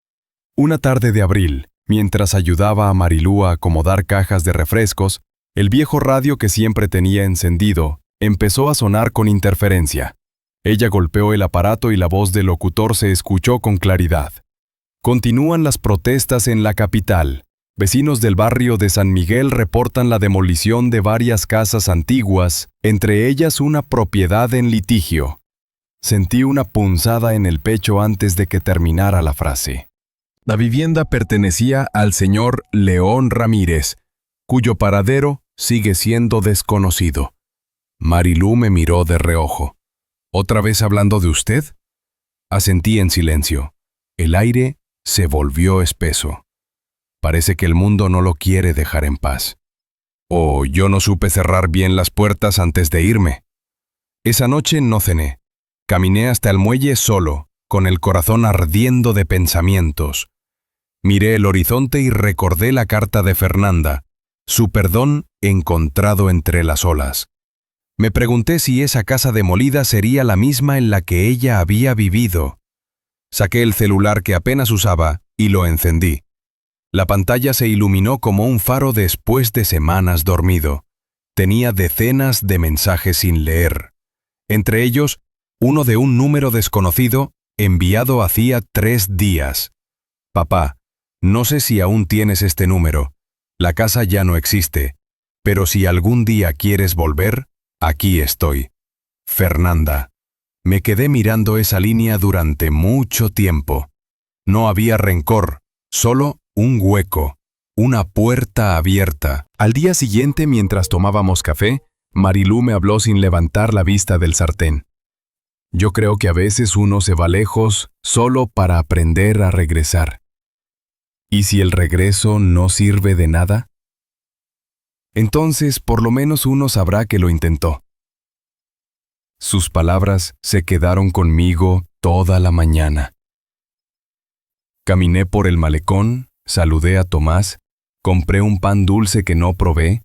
Una tarde de abril, mientras ayudaba a Marilú a acomodar cajas de refrescos, el viejo radio que siempre tenía encendido empezó a sonar con interferencia. Ella golpeó el aparato y la voz del locutor se escuchó con claridad. «Continúan las protestas en la capital. Vecinos del barrio de San Miguel reportan la demolición de varias casas antiguas, entre ellas una propiedad en litigio». Sentí una punzada en el pecho antes de que terminara la frase. La vivienda pertenecía al señor León Ramírez, cuyo paradero sigue siendo desconocido. Marilú me miró de reojo. «¿Otra vez hablando de usted?». Asentí en silencio. El aire se volvió espeso. Parece que el mundo no lo quiere dejar en paz. «O yo no supe cerrar bien las puertas antes de irme». Esa noche no cené. Caminé hasta el muelle solo, con el corazón ardiendo de pensamientos. Miré el horizonte y recordé la carta de Fernanda, su perdón encontrado entre las olas. Me pregunté si esa casa demolida sería la misma en la que ella había vivido. Saqué el celular que apenas usaba y lo encendí. La pantalla se iluminó como un faro después de semanas dormido. Tenía decenas de mensajes sin leer. Entre ellos, uno de un número desconocido enviado hacía 3 días. «Papá, no sé si aún tienes este número. La casa ya no existe. Pero si algún día quieres volver, aquí estoy. Fernanda». Me quedé mirando esa línea durante mucho tiempo. No había rencor, solo un hueco, una puerta abierta. Al día siguiente, mientras tomábamos café, Marilú me habló sin levantar la vista del sartén. «Yo creo que a veces uno se va lejos solo para aprender a regresar. ¿Y si el regreso no sirve de nada? Entonces, por lo menos uno sabrá que lo intentó». Sus palabras se quedaron conmigo toda la mañana. Caminé por el malecón, saludé a Tomás, compré un pan dulce que no probé.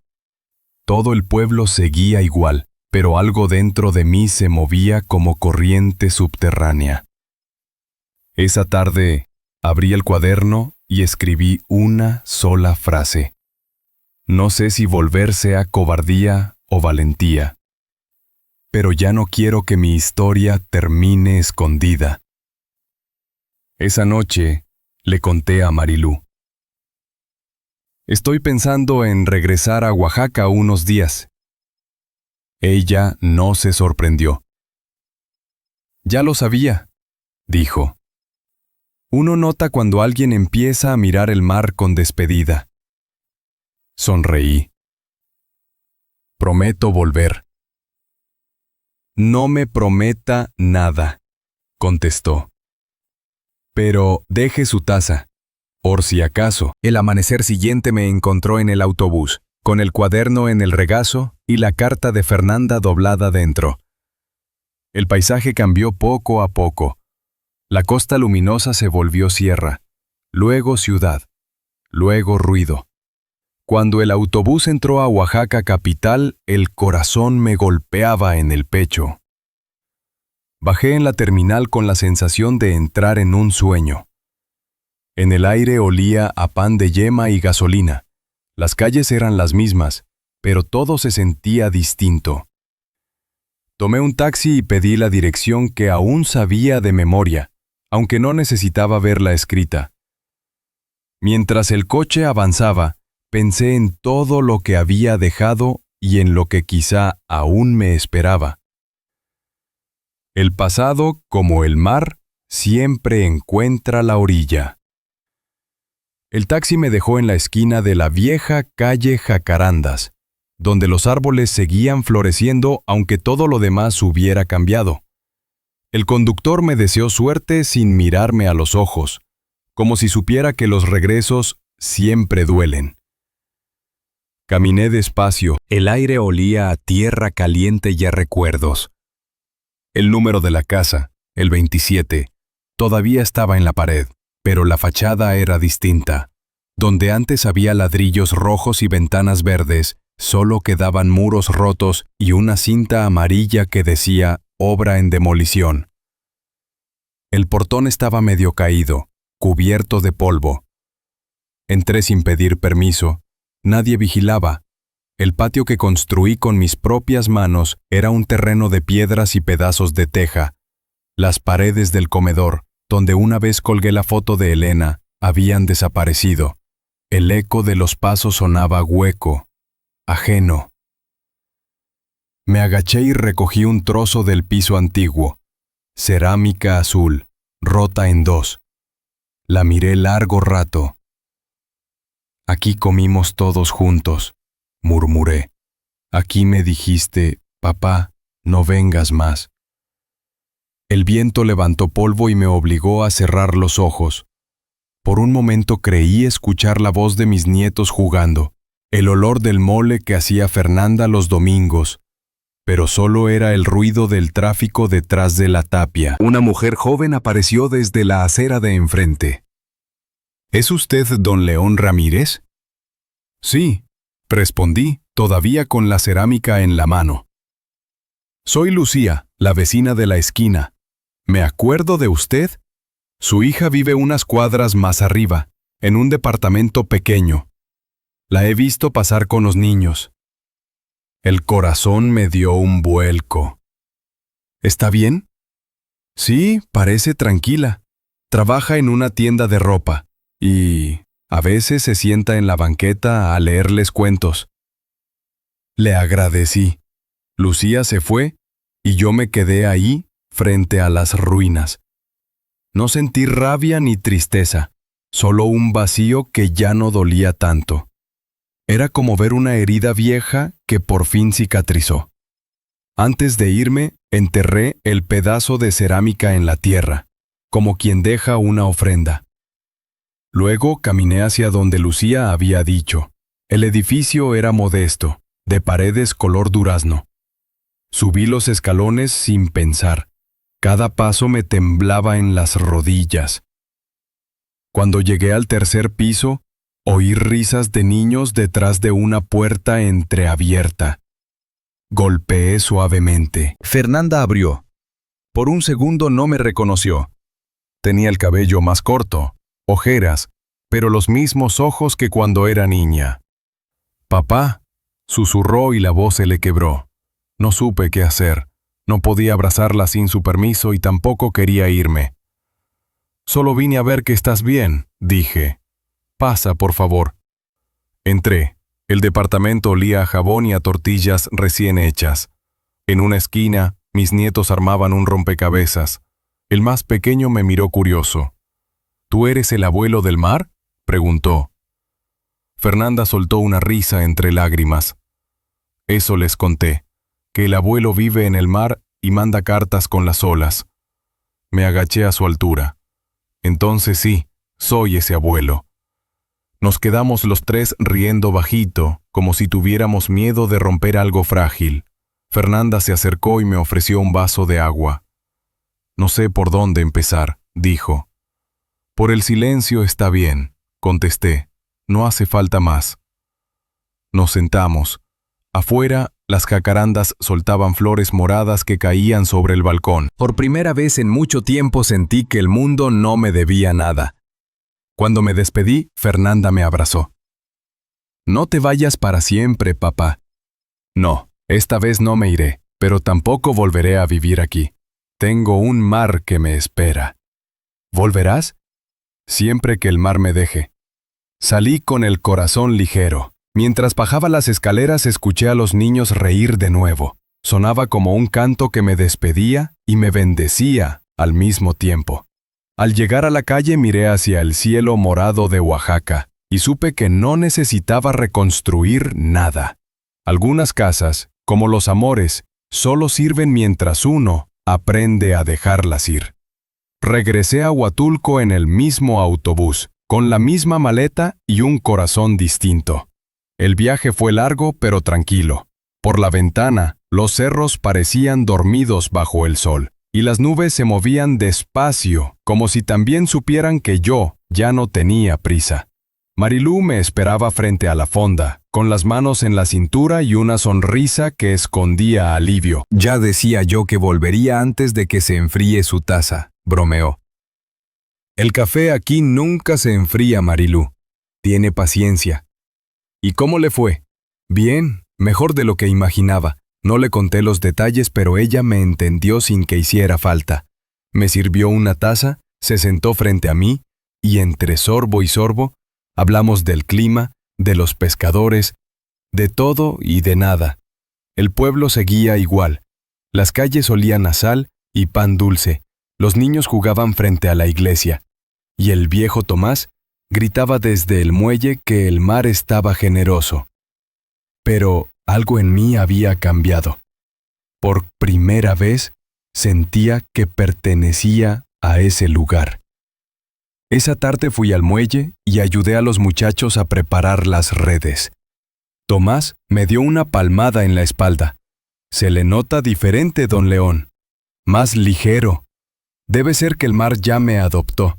Todo el pueblo seguía igual, pero algo dentro de mí se movía como corriente subterránea. Esa tarde, abrí el cuaderno y escribí una sola frase. No sé si volver sea cobardía o valentía. Pero ya no quiero que mi historia termine escondida. Esa noche le conté a Marilú. Estoy pensando en regresar a Oaxaca unos días. Ella no se sorprendió. Ya lo sabía, dijo. Uno nota cuando alguien empieza a mirar el mar con despedida. Sonreí. Prometo volver. No me prometa nada, contestó. Pero deje su taza. Por si acaso. El amanecer siguiente me encontró en el autobús, con el cuaderno en el regazo y la carta de Fernanda doblada dentro. El paisaje cambió poco a poco. La costa luminosa se volvió sierra, luego ciudad, luego ruido. Cuando el autobús entró a Oaxaca capital, el corazón me golpeaba en el pecho. Bajé en la terminal con la sensación de entrar en un sueño. En el aire olía a pan de yema y gasolina. Las calles eran las mismas, pero todo se sentía distinto. Tomé un taxi y pedí la dirección que aún sabía de memoria, aunque no necesitaba verla escrita. Mientras el coche avanzaba, pensé en todo lo que había dejado y en lo que quizá aún me esperaba. El pasado, como el mar, siempre encuentra la orilla. El taxi me dejó en la esquina de la vieja calle Jacarandas, donde los árboles seguían floreciendo aunque todo lo demás hubiera cambiado. El conductor me deseó suerte sin mirarme a los ojos, como si supiera que los regresos siempre duelen. Caminé despacio, el aire olía a tierra caliente y a recuerdos. El número de la casa, el 27, todavía estaba en la pared, pero la fachada era distinta. Donde antes había ladrillos rojos y ventanas verdes, solo quedaban muros rotos y una cinta amarilla que decía obra en demolición. El portón estaba medio caído, cubierto de polvo. Entré sin pedir permiso. Nadie vigilaba. El patio que construí con mis propias manos era un terreno de piedras y pedazos de teja. Las paredes del comedor, donde una vez colgué la foto de Elena, habían desaparecido. El eco de los pasos sonaba hueco, ajeno. Me agaché y recogí un trozo del piso antiguo. Cerámica azul, rota en dos. La miré largo rato. Aquí comimos todos juntos, murmuré. Aquí me dijiste, papá, no vengas más. El viento levantó polvo y me obligó a cerrar los ojos. Por un momento creí escuchar la voz de mis nietos jugando, el olor del mole que hacía Fernanda los domingos, pero solo era el ruido del tráfico detrás de la tapia. Una mujer joven apareció desde la acera de enfrente. ¿Es usted don León Ramírez? Sí, respondí, todavía con la cerámica en la mano. Soy Lucía, la vecina de la esquina. ¿Me acuerdo de usted? Su hija vive unas cuadras más arriba, en un departamento pequeño. La he visto pasar con los niños. El corazón me dio un vuelco. ¿Está bien? Sí, parece tranquila. Trabaja en una tienda de ropa y a veces se sienta en la banqueta a leerles cuentos. Le agradecí. Lucía se fue y yo me quedé ahí frente a las ruinas. No sentí rabia ni tristeza, solo un vacío que ya no dolía tanto. Era como ver una herida vieja que por fin cicatrizó. Antes de irme, enterré el pedazo de cerámica en la tierra, como quien deja una ofrenda. Luego caminé hacia donde Lucía había dicho. El edificio era modesto, de paredes color durazno. Subí los escalones sin pensar. Cada paso me temblaba en las rodillas. Cuando llegué al tercer piso, oí risas de niños detrás de una puerta entreabierta. Golpeé suavemente. Fernanda abrió. Por un segundo no me reconoció. Tenía el cabello más corto, ojeras, pero los mismos ojos que cuando era niña. «Papá», susurró y la voz se le quebró. No supe qué hacer. No podía abrazarla sin su permiso y tampoco quería irme. «Solo vine a ver que estás bien», dije. «Pasa, por favor». Entré. El departamento olía a jabón y a tortillas recién hechas. En una esquina, mis nietos armaban un rompecabezas. El más pequeño me miró curioso. «¿Tú eres el abuelo del mar?», preguntó. Fernanda soltó una risa entre lágrimas. Eso les conté, que el abuelo vive en el mar y manda cartas con las olas. Me agaché a su altura. Entonces sí, soy ese abuelo. Nos quedamos los tres riendo bajito, como si tuviéramos miedo de romper algo frágil. Fernanda se acercó y me ofreció un vaso de agua. No sé por dónde empezar, dijo. Por el silencio está bien, contesté. No hace falta más. Nos sentamos. Afuera, las jacarandas soltaban flores moradas que caían sobre el balcón. Por primera vez en mucho tiempo sentí que el mundo no me debía nada. Cuando me despedí, Fernanda me abrazó. No te vayas para siempre, papá. No, esta vez no me iré, pero tampoco volveré a vivir aquí. Tengo un mar que me espera. ¿Volverás? Siempre que el mar me deje. Salí con el corazón ligero. Mientras bajaba las escaleras escuché a los niños reír de nuevo. Sonaba como un canto que me despedía y me bendecía al mismo tiempo. Al llegar a la calle miré hacia el cielo morado de Oaxaca y supe que no necesitaba reconstruir nada. Algunas casas, como los amores, solo sirven mientras uno aprende a dejarlas ir. Regresé a Huatulco en el mismo autobús, con la misma maleta y un corazón distinto. El viaje fue largo pero tranquilo. Por la ventana, los cerros parecían dormidos bajo el sol, y las nubes se movían despacio, como si también supieran que yo ya no tenía prisa. Marilú me esperaba frente a la fonda, con las manos en la cintura y una sonrisa que escondía alivio. Ya decía yo que volvería antes de que se enfríe su taza, bromeó. El café aquí nunca se enfría, Marilú. Tiene paciencia. ¿Y cómo le fue? Bien, mejor de lo que imaginaba. No le conté los detalles, pero ella me entendió sin que hiciera falta. Me sirvió una taza, se sentó frente a mí, y entre sorbo y sorbo, hablamos del clima, de los pescadores, de todo y de nada. El pueblo seguía igual. Las calles olían a sal y pan dulce. Los niños jugaban frente a la iglesia. Y el viejo Tomás gritaba desde el muelle que el mar estaba generoso. Pero algo en mí había cambiado. Por primera vez sentía que pertenecía a ese lugar. Esa tarde fui al muelle y ayudé a los muchachos a preparar las redes. Tomás me dio una palmada en la espalda. Se le nota diferente, don León. Más ligero. Debe ser que el mar ya me adoptó.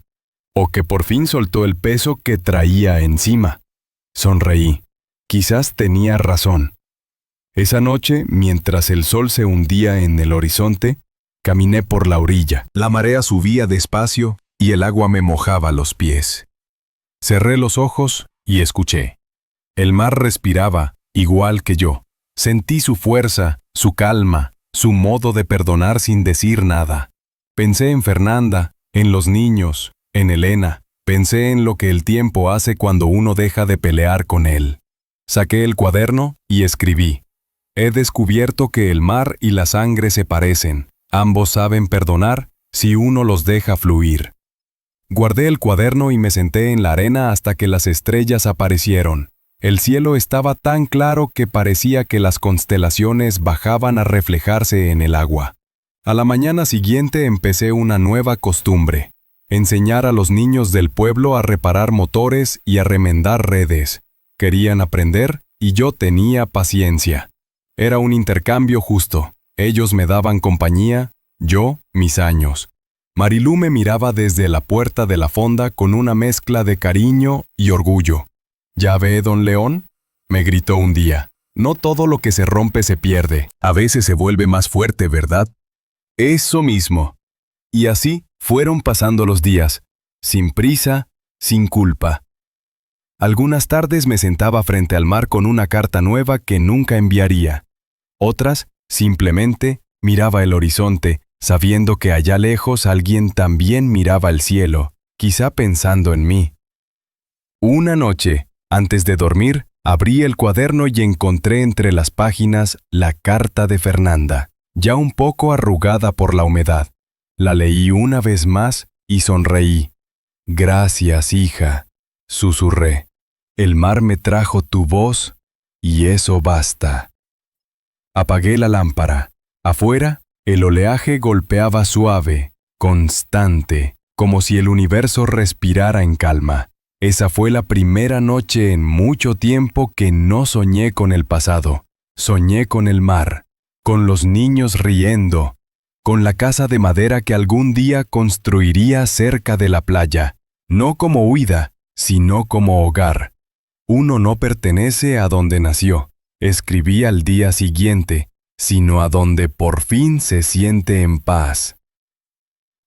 O que por fin soltó el peso que traía encima. Sonreí. Quizás tenía razón. Esa noche, mientras el sol se hundía en el horizonte, caminé por la orilla. La marea subía despacio y el agua me mojaba los pies. Cerré los ojos y escuché. El mar respiraba, igual que yo. Sentí su fuerza, su calma, su modo de perdonar sin decir nada. Pensé en Fernanda, en los niños, en Elena. Pensé en lo que el tiempo hace cuando uno deja de pelear con él. Saqué el cuaderno y escribí. He descubierto que el mar y la sangre se parecen. Ambos saben perdonar si uno los deja fluir. Guardé el cuaderno y me senté en la arena hasta que las estrellas aparecieron. El cielo estaba tan claro que parecía que las constelaciones bajaban a reflejarse en el agua. A la mañana siguiente empecé una nueva costumbre. Enseñar a los niños del pueblo a reparar motores y a remendar redes. Querían aprender y yo tenía paciencia. Era un intercambio justo. Ellos me daban compañía, yo mis años. Marilú me miraba desde la puerta de la fonda con una mezcla de cariño y orgullo. ¿Ya ve, don León?, me gritó un día. No todo lo que se rompe se pierde. A veces se vuelve más fuerte, ¿verdad? Eso mismo. Y así fueron pasando los días, sin prisa, sin culpa. Algunas tardes me sentaba frente al mar con una carta nueva que nunca enviaría. Otras, simplemente, miraba el horizonte, sabiendo que allá lejos alguien también miraba el cielo, quizá pensando en mí. Una noche, antes de dormir, abrí el cuaderno y encontré entre las páginas la carta de Fernanda, ya un poco arrugada por la humedad. La leí una vez más y sonreí. Gracias, hija, susurré. El mar me trajo tu voz y eso basta. Apagué la lámpara. Afuera, el oleaje golpeaba suave, constante, como si el universo respirara en calma. Esa fue la primera noche en mucho tiempo que no soñé con el pasado. Soñé con el mar, con los niños riendo, con la casa de madera que algún día construiría cerca de la playa, no como huida, sino como hogar. Uno no pertenece a donde nació, escribí al día siguiente, sino a donde por fin se siente en paz.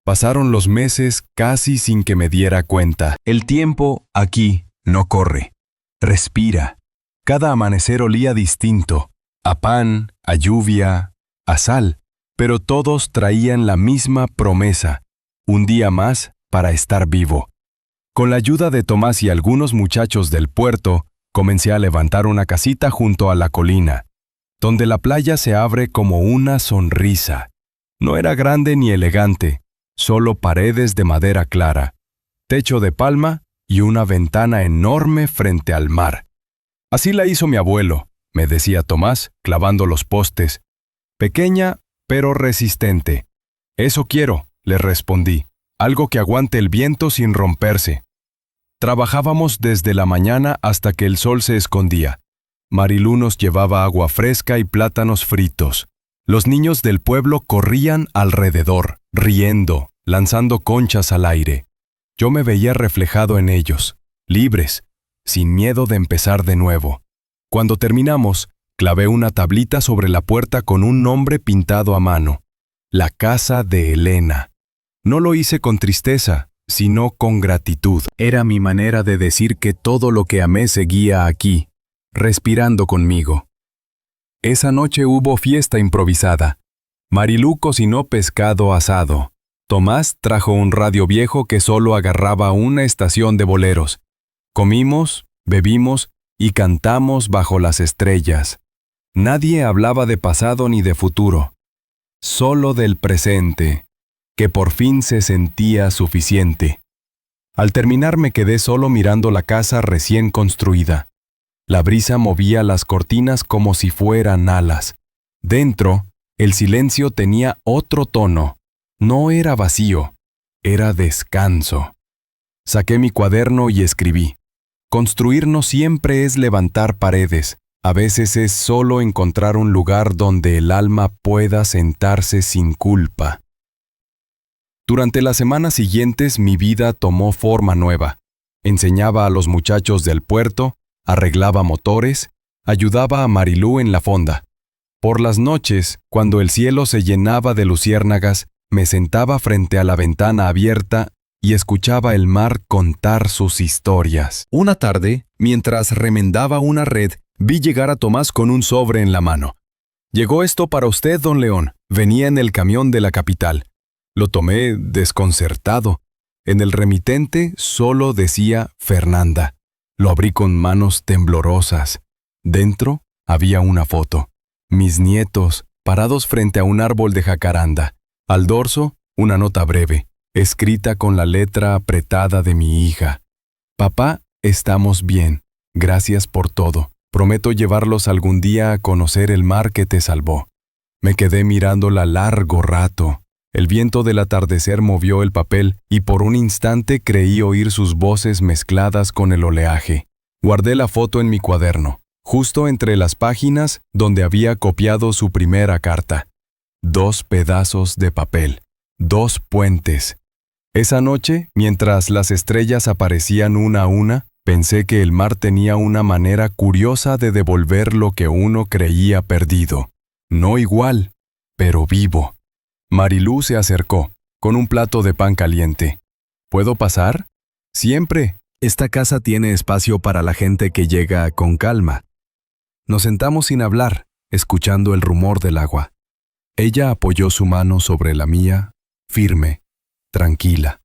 Pasaron los meses casi sin que me diera cuenta. El tiempo aquí no corre, respira. Cada amanecer olía distinto, a pan, a lluvia, a sal, pero todos traían la misma promesa, un día más para estar vivo. Con la ayuda de Tomás y algunos muchachos del puerto, comencé a levantar una casita junto a la colina, donde la playa se abre como una sonrisa. No era grande ni elegante, solo paredes de madera clara, techo de palma y una ventana enorme frente al mar. Así la hizo mi abuelo, me decía Tomás, clavando los postes. Pequeña, pero resistente. Eso quiero, le respondí, algo que aguante el viento sin romperse. Trabajábamos desde la mañana hasta que el sol se escondía. Marilú nos llevaba agua fresca y plátanos fritos. Los niños del pueblo corrían alrededor, riendo, lanzando conchas al aire. Yo me veía reflejado en ellos, libres, sin miedo de empezar de nuevo. Cuando terminamos, clavé una tablita sobre la puerta con un nombre pintado a mano. La casa de Elena. No lo hice con tristeza, sino con gratitud. Era mi manera de decir que todo lo que amé seguía aquí, respirando conmigo. Esa noche hubo fiesta improvisada. Marilú cocinó pescado asado. Tomás trajo un radio viejo que solo agarraba una estación de boleros. Comimos, bebimos y cantamos bajo las estrellas. Nadie hablaba de pasado ni de futuro, solo del presente, que por fin se sentía suficiente. Al terminar me quedé solo mirando la casa recién construida. La brisa movía las cortinas como si fueran alas. Dentro, el silencio tenía otro tono. No era vacío, era descanso. Saqué mi cuaderno y escribí. Construir no siempre es levantar paredes. A veces es solo encontrar un lugar donde el alma pueda sentarse sin culpa. Durante las semanas siguientes mi vida tomó forma nueva. Enseñaba a los muchachos del puerto, arreglaba motores, ayudaba a Marilú en la fonda. Por las noches, cuando el cielo se llenaba de luciérnagas, me sentaba frente a la ventana abierta y escuchaba el mar contar sus historias. Una tarde, mientras remendaba una red, vi llegar a Tomás con un sobre en la mano. «Llegó esto para usted, don León. Venía en el camión de la capital». Lo tomé desconcertado. En el remitente solo decía Fernanda. Lo abrí con manos temblorosas. Dentro había una foto. Mis nietos, parados frente a un árbol de jacaranda. Al dorso, una nota breve, escrita con la letra apretada de mi hija. «Papá, estamos bien. Gracias por todo. Prometo llevarlos algún día a conocer el mar que te salvó». Me quedé mirándola largo rato. El viento del atardecer movió el papel y por un instante creí oír sus voces mezcladas con el oleaje. Guardé la foto en mi cuaderno, justo entre las páginas donde había copiado su primera carta. 2 pedazos de papel, 2 puentes. Esa noche, mientras las estrellas aparecían una a una, pensé que el mar tenía una manera curiosa de devolver lo que uno creía perdido. No igual, pero vivo. Marilú se acercó, con un plato de pan caliente. ¿Puedo pasar? Siempre. Esta casa tiene espacio para la gente que llega con calma. Nos sentamos sin hablar, escuchando el rumor del agua. Ella apoyó su mano sobre la mía, firme, tranquila.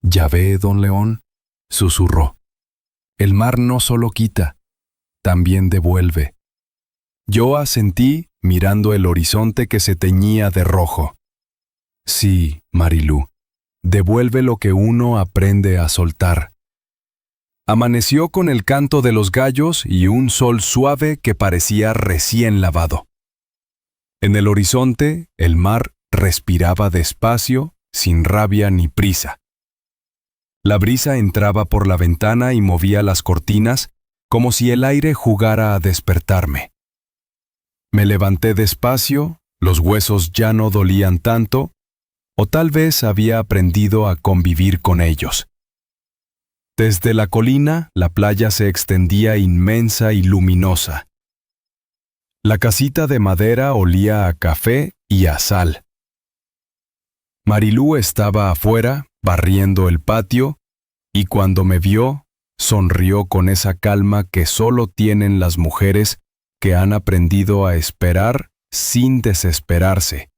«¿Ya ve, don León?», susurró. «El mar no solo quita, también devuelve». Yo asentí mirando el horizonte que se teñía de rojo. «Sí, Marilú, devuelve lo que uno aprende a soltar». Amaneció con el canto de los gallos y un sol suave que parecía recién lavado. En el horizonte, el mar respiraba despacio, sin rabia ni prisa. La brisa entraba por la ventana y movía las cortinas como si el aire jugara a despertarme. Me levanté despacio Los huesos ya no dolían tanto, o tal vez había aprendido a convivir con ellos. Desde la colina, la playa se extendía inmensa y luminosa. La casita de madera olía a café y a sal. Marilú estaba afuera, barriendo el patio, y cuando me vio, sonrió con esa calma que solo tienen las mujeres que han aprendido a esperar sin desesperarse.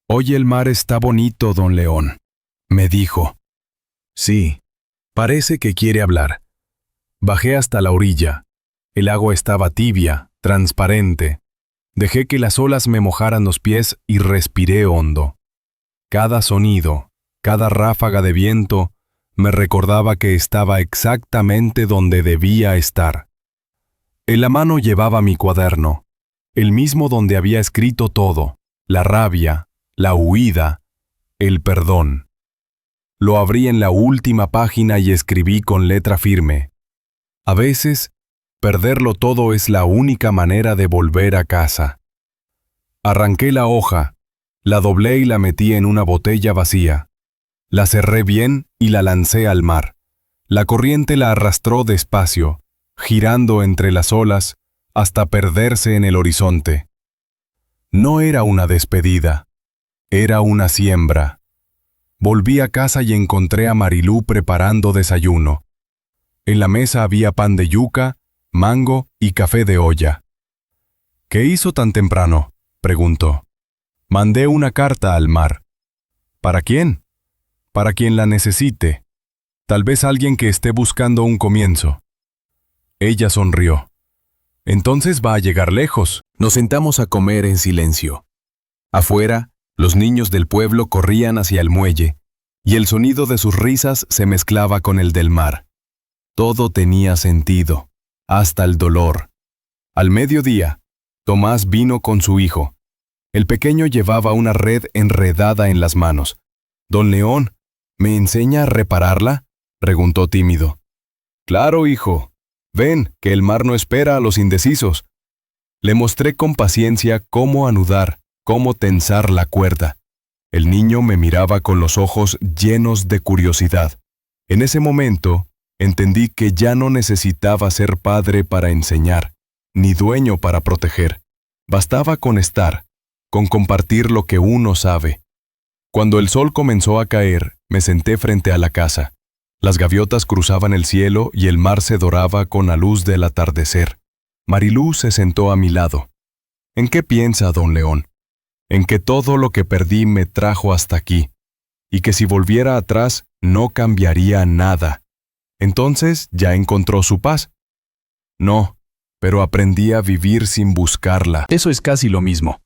«Hoy el mar está bonito, don León», me dijo. «Sí, parece que quiere hablar». Bajé hasta la orilla. El agua estaba tibia, transparente. Dejé que las olas me mojaran los pies y respiré hondo. Cada sonido, cada ráfaga de viento, me recordaba que estaba exactamente donde debía estar. En la mano llevaba mi cuaderno, el mismo donde había escrito todo, la rabia, la huida, el perdón. Lo abrí en la última página y escribí con letra firme. A veces, perderlo todo es la única manera de volver a casa. Arranqué la hoja, la doblé y la metí en una botella vacía. La cerré bien y la lancé al mar. La corriente la arrastró despacio, girando entre las olas hasta perderse en el horizonte. No era una despedida, era una siembra. Volví a casa y encontré a Marilú preparando desayuno. En la mesa había pan de yuca, mango y café de olla. «¿Qué hizo tan temprano?», preguntó. «Mandé una carta al mar». «¿Para quién?». «Para quien la necesite. Tal vez alguien que esté buscando un comienzo». Ella sonrió. «Entonces va a llegar lejos». Nos sentamos a comer en silencio. Afuera, los niños del pueblo corrían hacia el muelle, y el sonido de sus risas se mezclaba con el del mar. Todo tenía sentido, hasta el dolor. Al mediodía, Tomás vino con su hijo. El pequeño llevaba una red enredada en las manos. «Don León, ¿me enseña a repararla?», preguntó tímido. «Claro, hijo. Ven, que el mar no espera a los indecisos». Le mostré con paciencia cómo anudar, cómo tensar la cuerda. El niño me miraba con los ojos llenos de curiosidad. En ese momento, entendí que ya no necesitaba ser padre para enseñar, ni dueño para proteger. Bastaba con estar, con compartir lo que uno sabe. Cuando el sol comenzó a caer, me senté frente a la casa. Las gaviotas cruzaban el cielo y el mar se doraba con la luz del atardecer. Marilú se sentó a mi lado. «¿En qué piensa, don León?». «En que todo lo que perdí me trajo hasta aquí, y que si volviera atrás no cambiaría nada». «¿Entonces ya encontró su paz?». «No, pero aprendí a vivir sin buscarla». «Eso es casi lo mismo».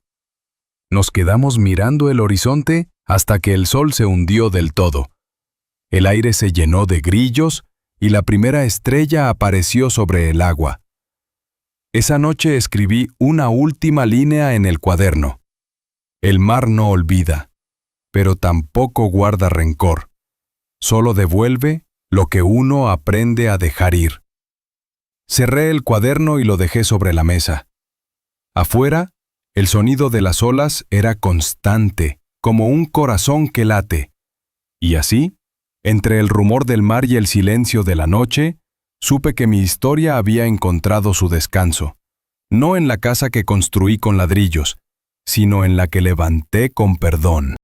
Nos quedamos mirando el horizonte hasta que el sol se hundió del todo. El aire se llenó de grillos y la primera estrella apareció sobre el agua. Esa noche escribí una última línea en el cuaderno. El mar no olvida, pero tampoco guarda rencor. Solo devuelve lo que uno aprende a dejar ir. Cerré el cuaderno y lo dejé sobre la mesa. Afuera, el sonido de las olas era constante, como un corazón que late. Y así, entre el rumor del mar y el silencio de la noche, supe que mi historia había encontrado su descanso, no en la casa que construí con ladrillos, sino en la que levanté con perdón.